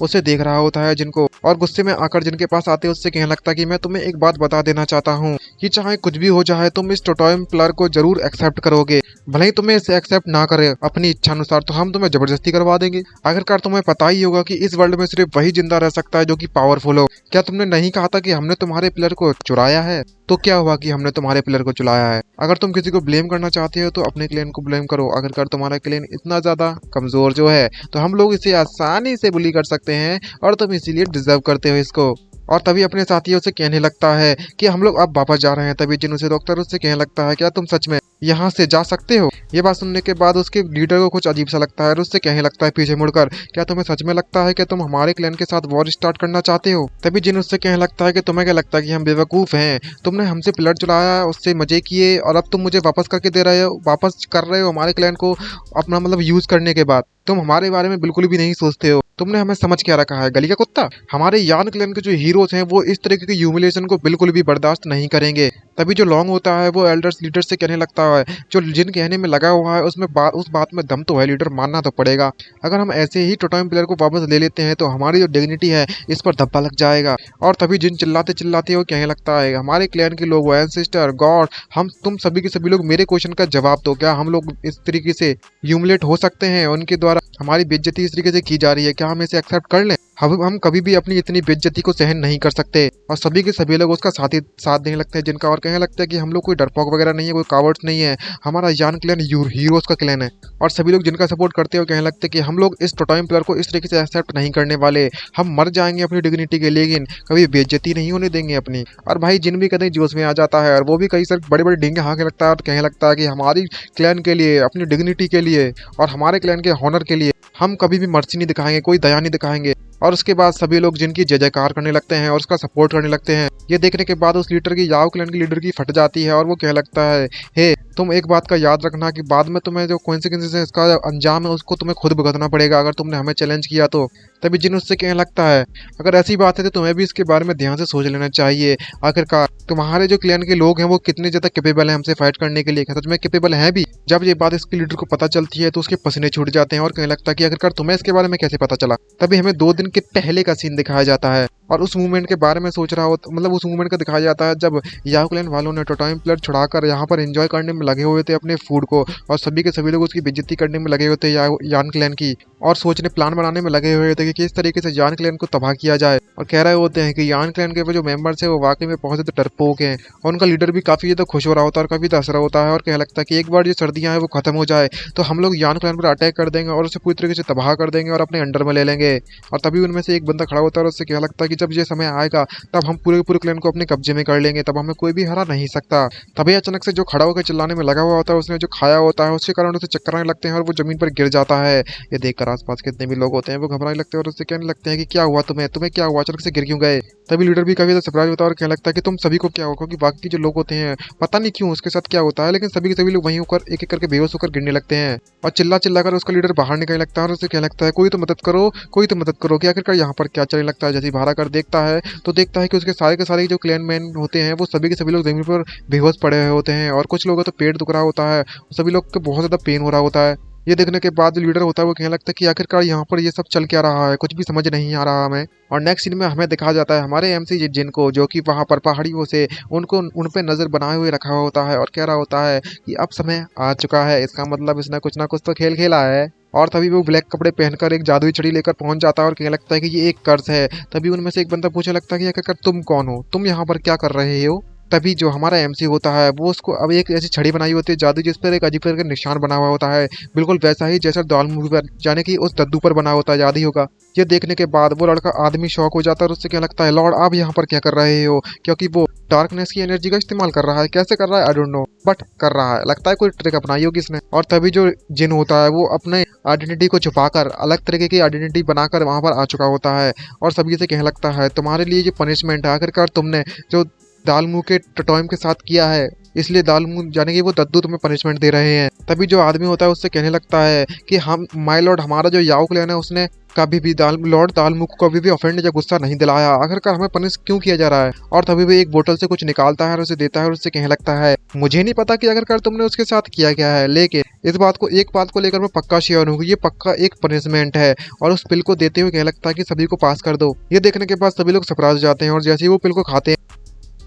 [SPEAKER 1] उसे देख रहा होता है जिनको, और गुस्से में आकर जिनके पास आते हैं उससे कहने लगता है कि मैं तुम्हें एक बात बता देना चाहता हूँ कि चाहे कुछ भी हो जाए तुम इस टोटेम प्लेयर को जरूर एक्सेप्ट करोगे, भले ही तुम्हें इसे एक्सेप्ट ना करे अपनी इच्छा अनुसार तो हम तुम्हें जबरदस्ती करवा देंगे। आखिरकार तुम्हें पता ही होगा कि इस वर्ल्ड में सिर्फ वही जिंदा रह सकता है जो कि पावरफुल हो। क्या तुमने नहीं कहा था कि हमने तुम्हारे प्लेयर को चुराया है? तो क्या हुआ कि हमने तुम्हारे प्लेयर को चुराया है? अगर तुम किसी को ब्लेम करना चाहते हो तो अपने क्लैन को ब्लेम करो। आखिरकार तुम्हारा क्लैन इतना ज्यादा कमजोर जो है तो हम लोग इसे आसानी से बुली कर सकते हैं और तुम इसीलिए डिजर्व करते हो इसको। और तभी अपने साथियों से कहने लगता है कि हम लोग अब वापस जा रहे हैं। तभी जिन उसे रोकता है उससे कहने लगता है क्या तुम सच में यहाँ से जा सकते हो? ये बात सुनने के बाद उसके लीडर को कुछ अजीब सा लगता है और उससे कहने लगता है पीछे मुड़कर क्या तुम्हें सच में लगता है कि तुम हमारे क्लैन के साथ वॉर स्टार्ट करना चाहते हो? तभी जिन उससे कहने लगता है कि तुम्हें क्या लगता है कि हम बेवकूफ हैं? तुमने हमसे प्लट चुराया, उससे मजे किए और अब तुम मुझे वापस करके दे रहे हो, वापस कर रहे हो हमारे क्लैन को अपना मतलब यूज करने के बाद। तुम हमारे बारे में बिल्कुल भी नहीं सोचते हो। तुमने हमें समझ क्या रखा है, गली का कुत्ता? हमारे यान क्लैन के जो हीरोज हैं वो इस तरीके की ह्यूमिलेशन को बिल्कुल भी बर्दाश्त नहीं करेंगे। तभी जो लॉन्ग होता है वो एल्डर्स लीडर से कहने लगता है जो जिन कहने में लगा हुआ है उसमें उस बात में दम तो है, लीडर मानना तो पड़ेगा। अगर हम ऐसे ही टोटेम प्लेयर को वापस ले लेते हैं तो हमारी जो डिग्निटी है इस पर धब्बा लग जाएगा। और तभी जिन चिल्लाते चिल्लाते वो कहने लगता है हमारे क्लैन के लोग, एंसेस्टर, गॉड, हम तुम सभी के सभी लोग मेरे क्वेश्चन का जवाब दो। क्या हम लोग इस तरीके से ह्यूमिलेट हो सकते हैं? उनके द्वारा हमारी बेइज्जती इस तरीके से की जा रही है, क्या हम इसे एक्सेप्ट कर लें? हम कभी भी अपनी इतनी बेइज्जती को सहन नहीं कर सकते। और सभी के सभी लोग उसका साथ देने लगते हैं जिनका, और कहने लगते हैं कि हम लोग कोई डरपोक वगैरह नहीं है, कोई कावर्ड्स नहीं है, हमारा यान क्लैन हीरोज का क्लैन है। और सभी लोग जिनका सपोर्ट करते हैं कहने लगते हैं कि हम लोग इस टोटेम प्लेयर को इस तरीके से एक्सेप्ट नहीं करने वाले, हम मर जाएंगे अपनी डिग्निटी के लिए लेकिन कभी बेइज्जती नहीं होने देंगे अपनी। और भाई जिन भी कहीं जोश में आ जाता है और वो भी कई सारे बड़े बड़े डींगे हाँकने लगता है और कहने लगता है कि हमारी क्लैन के लिए, अपनी डिग्निटी के लिए और हमारे क्लैन के हॉनर के लिए हम कभी भी मर्सी नहीं दिखाएंगे, कोई दया नहीं दिखाएंगे। और उसके बाद सभी लोग जिनकी जय जयकार करने लगते हैं और उसका सपोर्ट करने लगते हैं। ये देखने के बाद उस लीडर की, याओ क्लैन की लीडर की फट जाती है और वो कहने लगता है हे तुम एक बात का याद रखना कि बाद में तुम्हें जो कॉन्सिक्वेंसेस है इसका अंजाम है उसको तुम्हें खुद भुगतना पड़ेगा अगर तुमने हमें चैलेंज किया तो। तभी जिन उससे कहने लगता है अगर ऐसी बात है तो तुम्हें भी इसके बारे में ध्यान से सोच लेना चाहिए। आखिरकार तुम्हारे जो क्लैन के लोग हैं वो कितने ज्यादा कैपेबल हैं हमसे फाइट करने के लिए, सच में कैपेबल हैं भी? जब ये बात इसके लीडर को पता चलती है तो उसके पसीने छूट जाते हैं और कहने लगता है कि आखिरकार तुम्हें इसके बारे में कैसे पता चला? तभी हमें 2 दिन के पहले का सीन दिखाया जाता है और उस मूवमेंट के बारे में सोच रहा हो, मतलब उस मूवमेंट का दिखाया जाता है जब याओ क्लैन वालों ने टोटेम प्लेयर छुड़ाकर यहाँ पर एंजॉय करने में लगे हुए थे अपने फूड को, और सभी के सभी लोग उसकी बेइज्जती करने में लगे हुए थे यान क्लैन की, और सोचने प्लान बनाने में लगे हुए थे कि किस तरीके से यान क्लैन को तबाह किया जाए। और कह रहे होते हैं कि यान क्लैन के वो जो मेंबर्स है वो वाकई में बहुत ज्यादा डरपोक हैं और उनका लीडर भी काफी ज्यादा खुश हो रहा होता है और काफी हंस रहा होता है और कहने लगता है कि एक बार जो सर्दियां हैं वो खत्म हो जाए तो हम लोग यान क्लैन पर अटैक कर देंगे और उसे पूरी तरीके से तबाह कर देंगे और अपने अंडर में ले लेंगे। और तभी उनमें से एक बंदा खड़ा होता है और उससे कहने लगता है कि जब ये समय आएगा तब हम पूरे क्लैन को अपने कब्जे में कर लेंगे, तब हमें कोई भी हरा नहीं सकता। तभी अचानक से जो खड़ा होकर चिल्लाने में लगा हुआ होता है उसने जो खाया होता है उसके कारण उसे चक्कर आने लगते हैं और वो जमीन पर गिर जाता है। ये देखकर आसपास कितने भी लोग होते हैं वो घबराने लगते हैं और उससे कहने लगते हैं कि क्या हुआ तुम्हें क्या हुआ, अचानक से गिर क्यों गए? तभी लीडर भी काफी सरप्राइज होता है और कहने लगता है कि तुम सभी को क्या हुआ, क्योंकि बाकी जो लोग होते हैं पता नहीं क्यों उसके साथ क्या होता है लेकिन सभी के सभी लोग वहीं होकर एक एक करके बेहोश होकर गिरने लगते हैं। और चिल्ला कर उसका लीडर बाहर निकलने लगता है और उसे कहने लगता है कोई तो मदद करो, कोई तो मदद करो। कि आखिरकार यहाँ पर क्या चलने लगता है? जैसे बाहर आकर देखता है तो देखता है कि उसके सारे के सारे जो क्लैन मैन होते हैं वो सभी के सभी लोग जमीन पर बेहोश पड़े हुए होते हैं और कुछ लोगों का तो पेट दुख रहा होता है, सभी लोग को बहुत ज्यादा पेन हो रहा होता है। ये देखने के बाद जो लीडर होता है वो कहने लगता है कि आखिरकार यहाँ पर ये सब चल क्या रहा है, कुछ भी समझ नहीं आ रहा हमें। और नेक्स्ट सीन में हमें दिखाया जाता है हमारे एमसी जिन को, जो कि वहाँ पर पहाड़ियों से उनको उन पे नजर बनाए हुए रखा होता है और कह रहा होता है कि अब समय आ चुका है, इसका मतलब इसने कुछ ना कुछ तो खेल खेला है। और तभी वो ब्लैक कपड़े पहनकर एक जादुई छड़ी लेकर पहुंच जाता है और कहने लगता है कि ये एक कर्ज है। तभी उनमें से एक बंदा पूछने लगता है कि आखिरकार तुम कौन हो, तुम यहाँ पर क्या कर रहे हो? तभी जो हमारा एमसी होता है वो उसको अब एक ऐसी छड़ी बनाई होती है जादू, जिस पर एक अजीब तरह का निशान बना हुआ होता है, बिल्कुल वैसा ही जैसा दाल मूवी पर यानी कि उस दद्दू पर बना होता है, याद ही होगा। ये देखने के बाद वो लड़का आदमी शॉक हो जाता है और उससे क्या लगता है, लॉर्ड आप यहाँ पर क्या कर रहे हो, क्योंकि वो डार्कनेस की एनर्जी का इस्तेमाल कर रहा है। कैसे कर रहा है आई डोंट नो, बट कर रहा है, लगता है कोई ट्रिक अपनाई होगी इसने। और तभी जो जिन होता है वो अपने आइडेंटिटी को छुपाकर अलग तरीके की आइडेंटिटी बनाकर वहां पर आ चुका होता है और सभी से कहने लगता है तुम्हारे लिए जो पनिशमेंट है, आखिरकार तुमने जो दाल मुंह के टटोइम के साथ किया है, इसलिए दाल मुंह जाने की वो दद्दू तुम्हें पनिशमेंट दे रहे हैं। तभी जो आदमी होता है उससे कहने लगता है कि हम माय लॉर्ड, हमारा जो याओ क्लैन है उसने कभी भी लॉर्ड दाल मुंह को कभी भी ऑफेंड या गुस्सा नहीं दिलाया, आखिरकार हमें पनिश क्यों किया जा रहा है। और तभी भी एक बोतल से कुछ निकालता है और उसे देता है और उससे कहने लगता है मुझे नहीं पता कि आखिरकार तुमने उसके साथ किया क्या है, लेकिन एक बात को लेकर मैं पक्का श्योर हूँ, ये पक्का एक पनिशमेंट है। और उस पिल को देते हुए कहने लगता है कि सभी को पास कर दो। ये देखने के बाद सभी लोग सरप्राइज हो जाते हैं और जैसे ही वो पिल को खाते हैं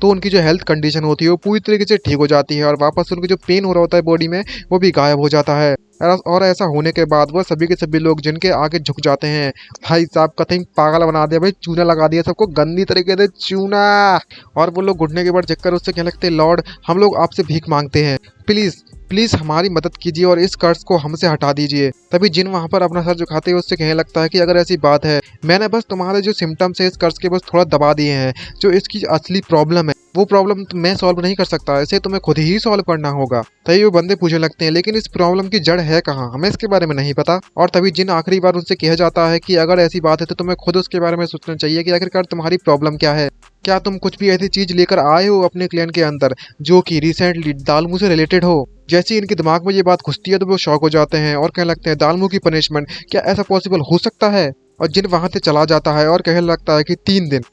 [SPEAKER 1] तो उनकी जो हेल्थ कंडीशन होती है वो पूरी तरीके से ठीक हो जाती है और वापस उनकी जो पेन हो रहा होता है बॉडी में वो भी गायब हो जाता है। और ऐसा होने के बाद वो सभी के सभी लोग जिनके आगे झुक जाते हैं। भाई साहब कतई पागल बना दिया भाई, चूना लगा दिया सबको गंदी तरीके से चूना। और वो लोग घुटने के बाद चक्कर उससे कहने लगते लॉर्ड हम लोग आपसे भीख मांगते हैं, प्लीज प्लीज हमारी मदद कीजिए और इस कर्ज को हमसे हटा दीजिए। तभी जिन वहां पर अपना सर झुकाते हुए उससे कहने लगता है कि अगर ऐसी बात है, मैंने बस तुम्हारे जो सिम्टम्स है इस कर्ज के बस थोड़ा दबा दिए हैं, जो इसकी असली प्रॉब्लम है वो प्रॉब्लम मैं सॉल्व नहीं कर सकता, इसे तुम्हें खुद ही सॉल्व करना होगा। तभी वो बंदे पूछने लगते हैं लेकिन इस प्रॉब्लम की जड़ है कहाँ, हमें इसके बारे में नहीं पता। और तभी जिन आखिरी बार उनसे कहा जाता है कि अगर ऐसी बात है तो तुम्हें खुद उसके बारे में सोचना चाहिए कि आखिरकार तुम्हारी प्रॉब्लम क्या है। क्या तुम कुछ भी ऐसी चीज लेकर आए हो अपने क्लैन के अंदर जो कि रिसेंटली दालमू से रिलेटेड हो। जैसे ही इनके दिमाग में ये बात घुसती है तो वो शॉक हो जाते हैं और कहने लगते हैं दालमू की पनिशमेंट, क्या ऐसा पॉसिबल हो सकता है। और जिन वहां से चला जाता है और कहने लगता है कि 3 दिन,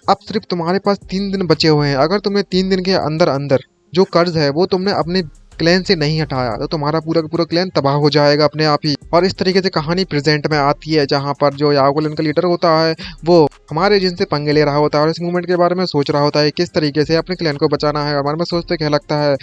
[SPEAKER 1] अब सिर्फ तुम्हारे पास 3 दिन बचे हुए हैं, अगर तुम्हें 3 दिन के अंदर अंदर जो कर्ज है वो तुमने अपने क्लैन से नहीं हटाया तो तुम्हारा पूरा का पूरा क्लैन तबाह हो जाएगा अपने आप ही। और इस तरीके से कहानी प्रेजेंट में आती है जहाँ पर जो याओ क्लैन का लीडर होता है वो हमारे जिनसे पंगे ले रहा होता है और इस मूवमेंट के बारे में सोच रहा होता है किस तरीके से अपने क्लैन को बचाना है। हमारे में सोचते क्या लगता है,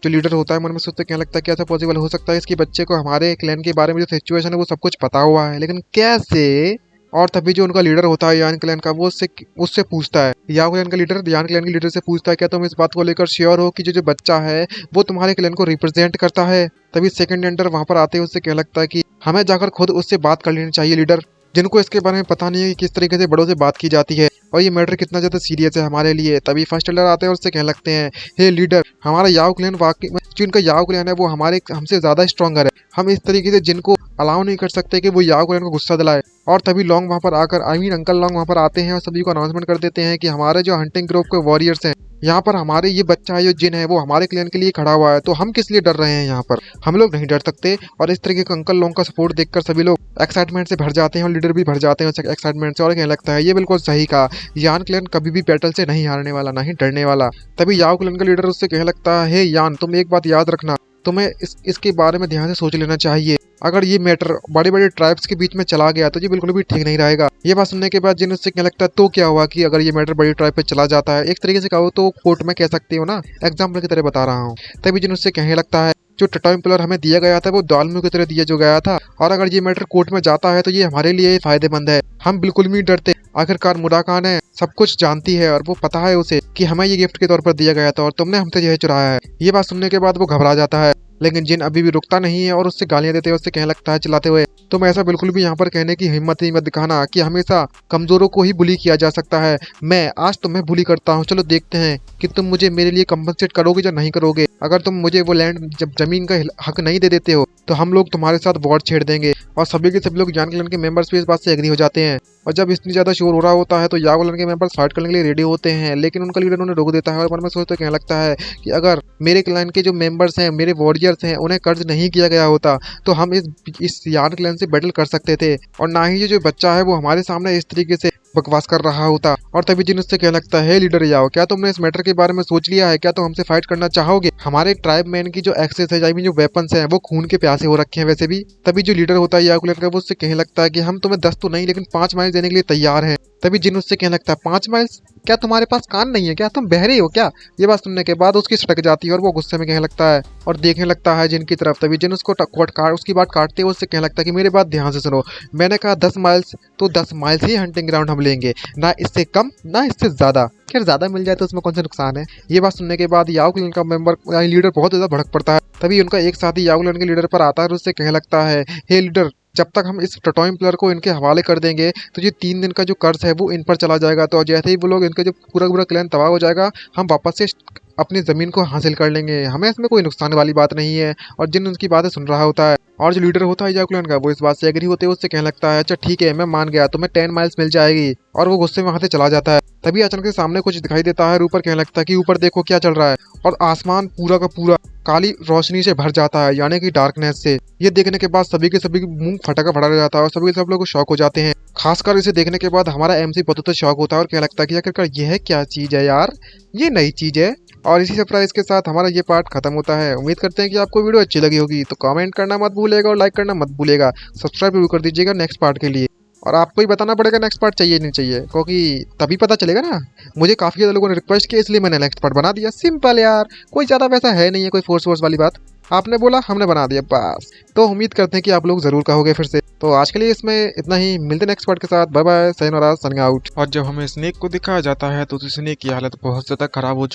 [SPEAKER 1] जो लीडर होता है मन में सोचते क्या लगता है कि ऐसा पॉसिबल हो सकता है इसके बच्चे को हमारे क्लैन के बारे में जो सिचुएशन है वो सब कुछ पता हुआ है, लेकिन कैसे। और तभी जो उनका लीडर होता है यान क्लैन का वो उससे पूछता है, याओ क्लैन का लीडर यान क्लैन के लीडर से पूछता है क्या तुम इस बात को लेकर श्योर हो कि जो जो बच्चा है वो तुम्हारे क्लैन को रिप्रेजेंट करता है। तभी सेकंड एंटर वहां पर आते ही उससे क्या लगता है कि हमें जाकर खुद उससे बात कर लेनी चाहिए लीडर, जिनको इसके बारे में पता नहीं है कि किस तरीके से बड़ों से बात की जाती है और ये मैटर कितना ज्यादा सीरियस है हमारे लिए। तभी फर्स्ट एल्डर आते हैं और उससे कहने लगते हैं हे लीडर, हमारा याओ क्लैन वाकई जो इनका याओ क्लैन है वो हमारे हमसे ज्यादा स्ट्रॉन्गर है, हम इस तरीके से जिनको अलाउ नहीं कर सकते कि वो याओ क्लैन को गुस्सा दिलाए। और तभी लॉन्ग वहां पर आकर अंकल लॉन्ग वहां पर आते हैं और सभी को अनाउंसमेंट कर देते हैं कि हमारे जो हंटिंग ग्रुप के वॉरियर्स हैं यहाँ पर हमारे ये बच्चा है जो जिन है वो हमारे क्लैन के लिए खड़ा हुआ है, तो हम किस लिए डर रहे हैं, यहाँ पर हम लोग नहीं डर सकते। और इस तरीके का अंकल लॉन्ग का सपोर्ट देखकर सभी लोग एक्साइटमेंट से भर जाते हैं और लीडर भी भर जाते हैं एक्साइटमेंट से और कहने लगता है ये बिल्कुल सही कहा, यान क्लैन कभी भी बैटल से नहीं हारने वाला, नहीं डरने वाला। तभी याओ क्लैन का लीडर उससे कहने लगता है हे यान, तुम एक बात याद रखना, तुम्हें इसके बारे में ध्यान से सोच लेना चाहिए, अगर ये मैटर बड़े बड़े ट्राइब्स के बीच में चला गया तो ये बिल्कुल भी ठीक नहीं रहेगा। ये बात सुनने के बाद जिन उससे क्या लगता है तो क्या हुआ कि अगर ये मैटर बड़ी ट्राइब पे चला जाता है, एक तरीके से कहो तो कोर्ट में कह सकते हो ना, एग्जाम्पल की तरह बता रहा हूँ। तभी जिन उससे कहने लगता है जो टटोइम पिलर हमें दिया गया था वो दालमू की तरह दिया जो गया था, और अगर ये मैटर कोर्ट में जाता है तो ये हमारे लिए फायदेमंद है, हम बिल्कुल भी डरते। आखिरकार मुराकान है सब कुछ जानती है और वो पता है उसे कि हमें ये गिफ्ट के तौर पर दिया गया था और तुमने हमसे यह चुराया है। ये बात सुनने के बाद वो घबरा जाता है, लेकिन जिन अभी भी रुकता नहीं है और उससे गालियां देते हुए उससे कहने लगता है चिल्लाते हुए तुम ऐसा बिल्कुल भी यहाँ पर कहने की हिम्मत ही मत दिखाना कि हमेशा कमजोरों को ही बुली किया जा सकता है। मैं आज तुम्हें बुली करता हूँ, चलो देखते हैं कि तुम मुझे मेरे लिए कंपनसेट करोगे या नहीं करोगे। अगर तुम मुझे वो लैंड जब जमीन का हक नहीं दे देते हो तो हम लोग तुम्हारे साथ वॉर छेड़ देंगे। और सभी के सभी लोग यान क्लैन के मेंबर्स भी इस बात से एग्री हो जाते हैं। और जब इतनी ज्यादा शोर हो रहा होता है तो याओ क्लैन के मेंबर्स फाइट करने के लिए रेडी होते हैं, लेकिन उनका लीडर उन्हें रोक देता है और मन में सोचते कहने लगता है कि अगर मेरे क्लैन के जो मेंबर्स हैं, मेरे वॉरियर्स हैं, उन्हें कर्ज नहीं किया गया होता तो हम इस यान क्लैन से बैटल कर सकते थे, और ना ही ये जो बच्चा है वो हमारे सामने इस तरीके से बकवास कर रहा होता। और तभी जिन उससे कहने लगता है लीडर याओ, क्या तुमने इस मैटर के बारे में सोच लिया है, क्या तुम हमसे फाइट करना चाहोगे। हमारे ट्राइब मैन की जो एक्सेस है, जो वेपन्स हैं वो खून के प्यासे हो रखे हैं वैसे भी। तभी जो लीडर होता है याओ क्लैन का वो उससे कहने लगता है कि हम तुम्हें 10 तो नहीं लेकिन 5 माइल देने के लिए तैयार हैं। तभी जिन उससे कहने लगता है 5 माइल्स, क्या तुम्हारे पास कान नहीं है क्या, तुम बहरे हो क्या। ये बात सुनने के बाद उसकी सटक जाती है और वो गुस्से में कहने लगता है और देखने लगता है जिन की तरफ। तभी जिन उसको उसकी बात काटते हुए उससे कहने लगता है कि मेरी बात ध्यान से सुनो, मैंने कहा 10 माइल्स, तो 10 माइल्स ही हंटिंग ग्राउंड हम लेंगे, ना इससे कम ना इससे ज्यादा। खैर ज्यादा मिल जाए तो उसमें कौन सा नुकसान है। ये बात सुनने के बाद याओ क्लैन का मेंबर लीडर बहुत ज्यादा भड़क पड़ता है। तभी उनका एक साथी याओ क्लैन के लीडर पर आता है और उससे कहने लगता है, हे लीडर, जब तक हम इस टटोइम प्लेयर को इनके हवाले कर देंगे तो ये 3 दिन का जो कर्ज है वो इन पर चला जाएगा। तो जैसे ही वो लोग इनका जो पूरा पूरा क्लैन तबाह हो जाएगा, हम वापस से अपनी ज़मीन को हासिल कर लेंगे, हमें इसमें कोई नुकसान वाली बात नहीं है। और जिन उनकी बातें सुन रहा होता है और जो लीडर होता है याओ क्लैन का, वो इस बात से एग्री होते हुए उससे कहने लगता है, अच्छा ठीक है मैं मान गया, तुम्हें 10 माइल्स मिल जाएगी। और वो गुस्से में वहाँ से चला जाता है। तभी अचानक से सामने कुछ दिखाई देता है और ऊपर कहने लगता है कि ऊपर देखो क्या चल रहा है। और आसमान पूरा का पूरा काली रोशनी से भर जाता है, यानी कि डार्कनेस से। ये देखने के बाद सभी के सभी मुंह फटाका फटा रह जाता है और सभी के सब लोग शॉक हो जाते हैं। खासकर इसे देखने के बाद हमारा एमसी बहुत शॉक होता है और कहने लगता है कि आखिरकार यह क्या चीज है यार, ये नई चीज है। और इसी सरप्राइज के साथ हमारा ये पार्ट खत्म होता है। उम्मीद करते हैं कि आपको वीडियो अच्छी लगी होगी, तो कमेंट करना मत भूलिएगा और लाइक करना मत भूलिएगा। सब्सक्राइब भी कर दीजिएगा नेक्स्ट पार्ट के लिए। और आपको ही बताना पड़ेगा नेक्स्ट पार्ट चाहिए नहीं चाहिए, क्योंकि तभी पता चलेगा ना। मुझे काफी ज्यादा लोगों ने रिक्वेस्ट किया इसलिए मैंने नेक्स्ट पार्ट बना दिया। सिंपल यार, कोई ज्यादा वैसा है नहीं है, कोई फोर्स वोर्स वाली बात। आपने बोला हमने बना दिया बस। तो उम्मीद करते हैं कि आप लोग जरूर कहोगे फिर से। तो आज के लिए इसमें इतना ही, मिलते नेक्स्ट पार्ट के साथ। बाय बाय, सायोनारा, साइनिंग आउट। और जब हमें स्नेक को दिखाया जाता है तो स्नेक की हालत बहुत ज्यादा खराब हो